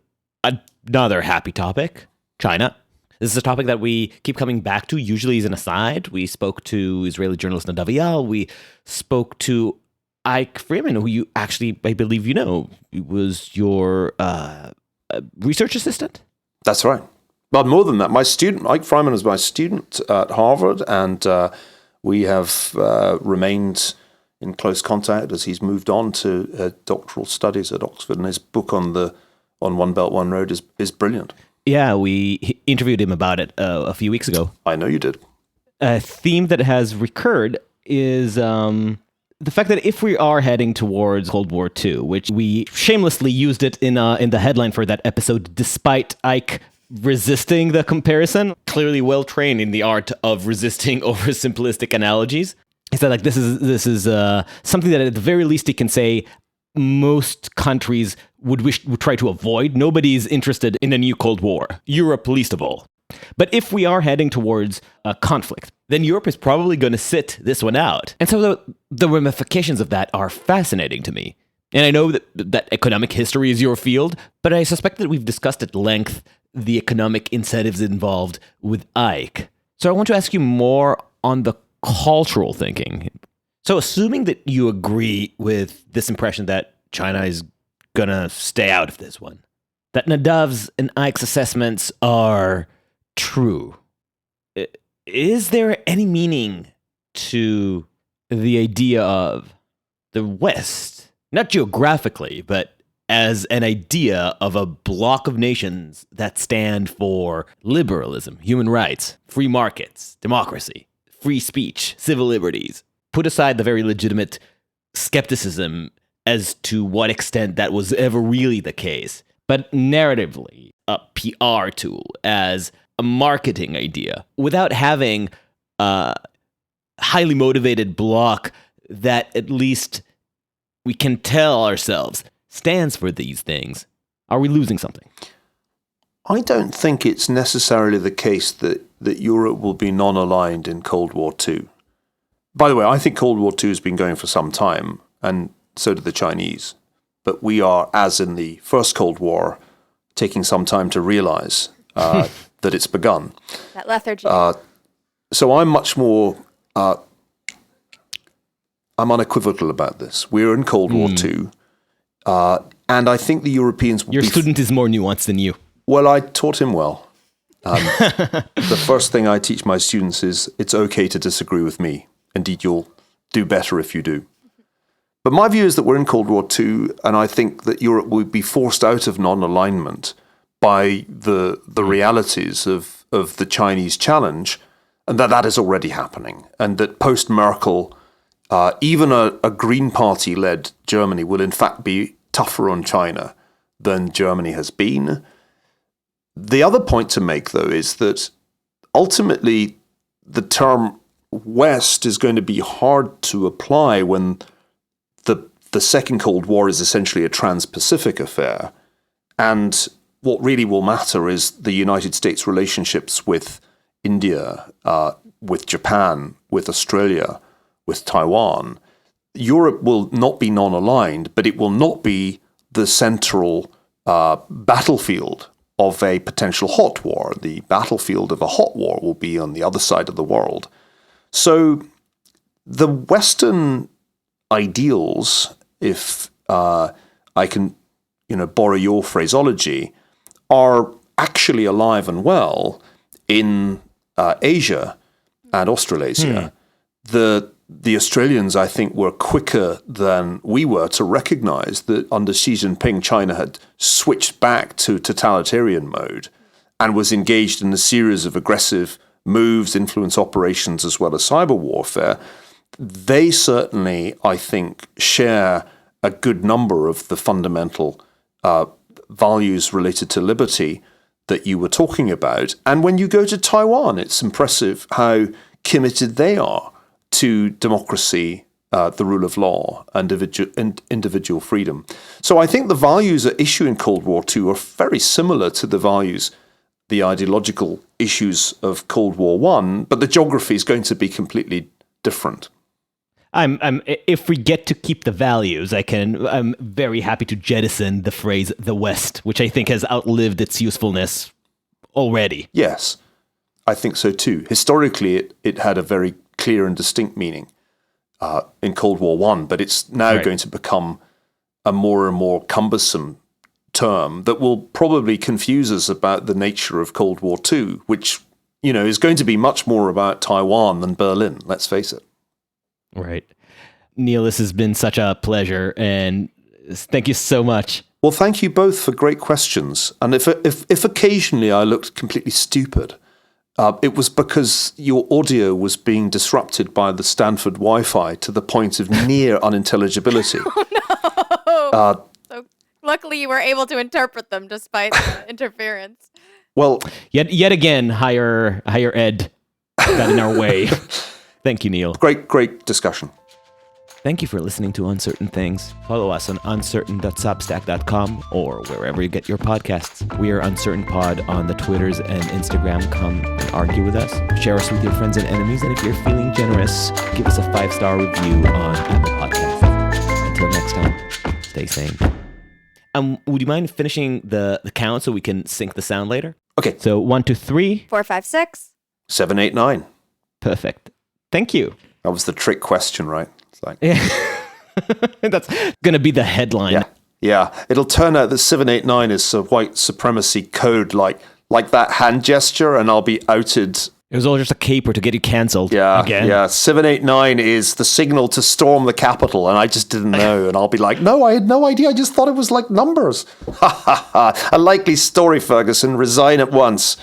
another happy topic, China. This is a topic that we keep coming back to, usually as an aside. We spoke to Israeli journalist Nadav Eyal. We spoke to Ike Freeman, who you actually, I believe you know, was your research assistant? That's right. But more than that, my student, Ike Freeman, was my student at Harvard, and we have remained in close contact as he's moved on to doctoral studies at Oxford, and his book on One Belt, One Road is brilliant. Yeah, we interviewed him about it a few weeks ago. I know you did. A theme that has recurred is the fact that if we are heading towards Cold War II, which we shamelessly used it in the headline for that episode, despite Ike resisting the comparison, clearly well trained in the art of resisting oversimplistic analogies. He said, like, this is something that at the very least he can say most countries would try to avoid. Nobody's interested in a new Cold War, Europe least of all. But if we are heading towards a conflict, then Europe is probably going to sit this one out. And so the ramifications of that are fascinating to me. And I know that economic history is your field, but I suspect that we've discussed at length the economic incentives involved with Ike. So I want to ask you more on the cultural thinking. So assuming that you agree with this impression that China is going to stay out of this one, that Nadav's and Ike's assessments are true, is there any meaning to the idea of the West, not geographically, but as an idea of a block of nations that stand for liberalism, human rights, free markets, democracy, free speech, civil liberties? Put aside the very legitimate skepticism as to what extent that was ever really the case, but narratively, a PR tool, as a marketing idea, without having a highly motivated bloc that at least we can tell ourselves stands for these things, are we losing something? I don't think it's necessarily the case that Europe will be non-aligned in Cold War II. By the way, I think Cold War II has been going for some time, and so do the Chinese. But we are, as in the first Cold War, taking some time to realize that it's begun. That lethargy. So I'm much more, I'm unequivocal about this. We're in Cold War II, and I think the Europeans will Your student is more nuanced than you. Well, I taught him well. The first thing I teach my students is it's okay to disagree with me. Indeed, you'll do better if you do. But my view is that we're in Cold War II, and I think that Europe will be forced out of non-alignment by the realities of the Chinese challenge, and that is already happening. And that post-Merkel, even a Green Party-led Germany will in fact be tougher on China than Germany has been. The other point to make, though, is that ultimately the term West is going to be hard to apply when the Second Cold War is essentially a trans-Pacific affair. And what really will matter is the United States' relationships with India, with Japan, with Australia, with Taiwan. Europe will not be non-aligned, but it will not be the central battlefield of a potential hot war. The battlefield of a hot war will be on the other side of the world. So the Western ideals, if I can borrow your phraseology, are actually alive and well in Asia and Australasia. The Australians, I think, were quicker than we were to recognize that under Xi Jinping, China had switched back to totalitarian mode and was engaged in a series of aggressive moves, influence operations, as well as cyber warfare. They certainly, I think, share a good number of the fundamental values related to liberty that you were talking about. And when you go to Taiwan, it's impressive how committed they are to democracy, the rule of law, and individual freedom. So I think the values at issue in Cold War II are very similar to the values, the ideological issues of Cold War I, but the geography is going to be completely different. If we get to keep the values, I'm very happy to jettison the phrase "the West," which I think has outlived its usefulness already. Yes. I think so too. Historically, it had a very clear and distinct meaning in Cold War One, but it's now going to become a more and more cumbersome term that will probably confuse us about the nature of Cold War Two, which, you know, is going to be much more about Taiwan than Berlin, let's face it. Right. Neil, this has been such a pleasure, and thank you so much. Well, thank you both for great questions. And if occasionally I looked completely stupid, it was because your audio was being disrupted by the Stanford Wi-Fi to the point of near unintelligibility. Oh, no. So luckily you were able to interpret them despite the interference. Well, yet again, higher ed got in our way. Thank you, Neil. Great discussion. Thank you for listening to Uncertain Things. Follow us on uncertain.substack.com or wherever you get your podcasts. We are Uncertain Pod on the Twitters and Instagram. Come and argue with us. Share us with your friends and enemies. And if you're feeling generous, give us a 5-star review on Apple Podcasts. Until next time, stay sane. Would you mind finishing the count so we can sync the sound later? Okay. So 1, 2, 3. 4, 5, 6. 7, 8, 9. Perfect. Thank you. That was the trick question, right? It's like, that's going to be the headline. Yeah. It'll turn out that 789 is a white supremacy code, like that hand gesture, and I'll be outed. It was all just a caper to get you cancelled. Again. Yeah. 789 is the signal to storm the Capitol, and I just didn't know. And I'll be like, no, I had no idea. I just thought it was like numbers. Ha ha ha. A likely story, Ferguson. Resign at once.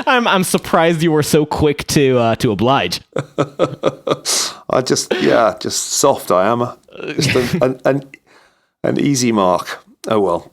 I'm surprised you were so quick to oblige. Just soft I am. Just an easy mark. Oh well.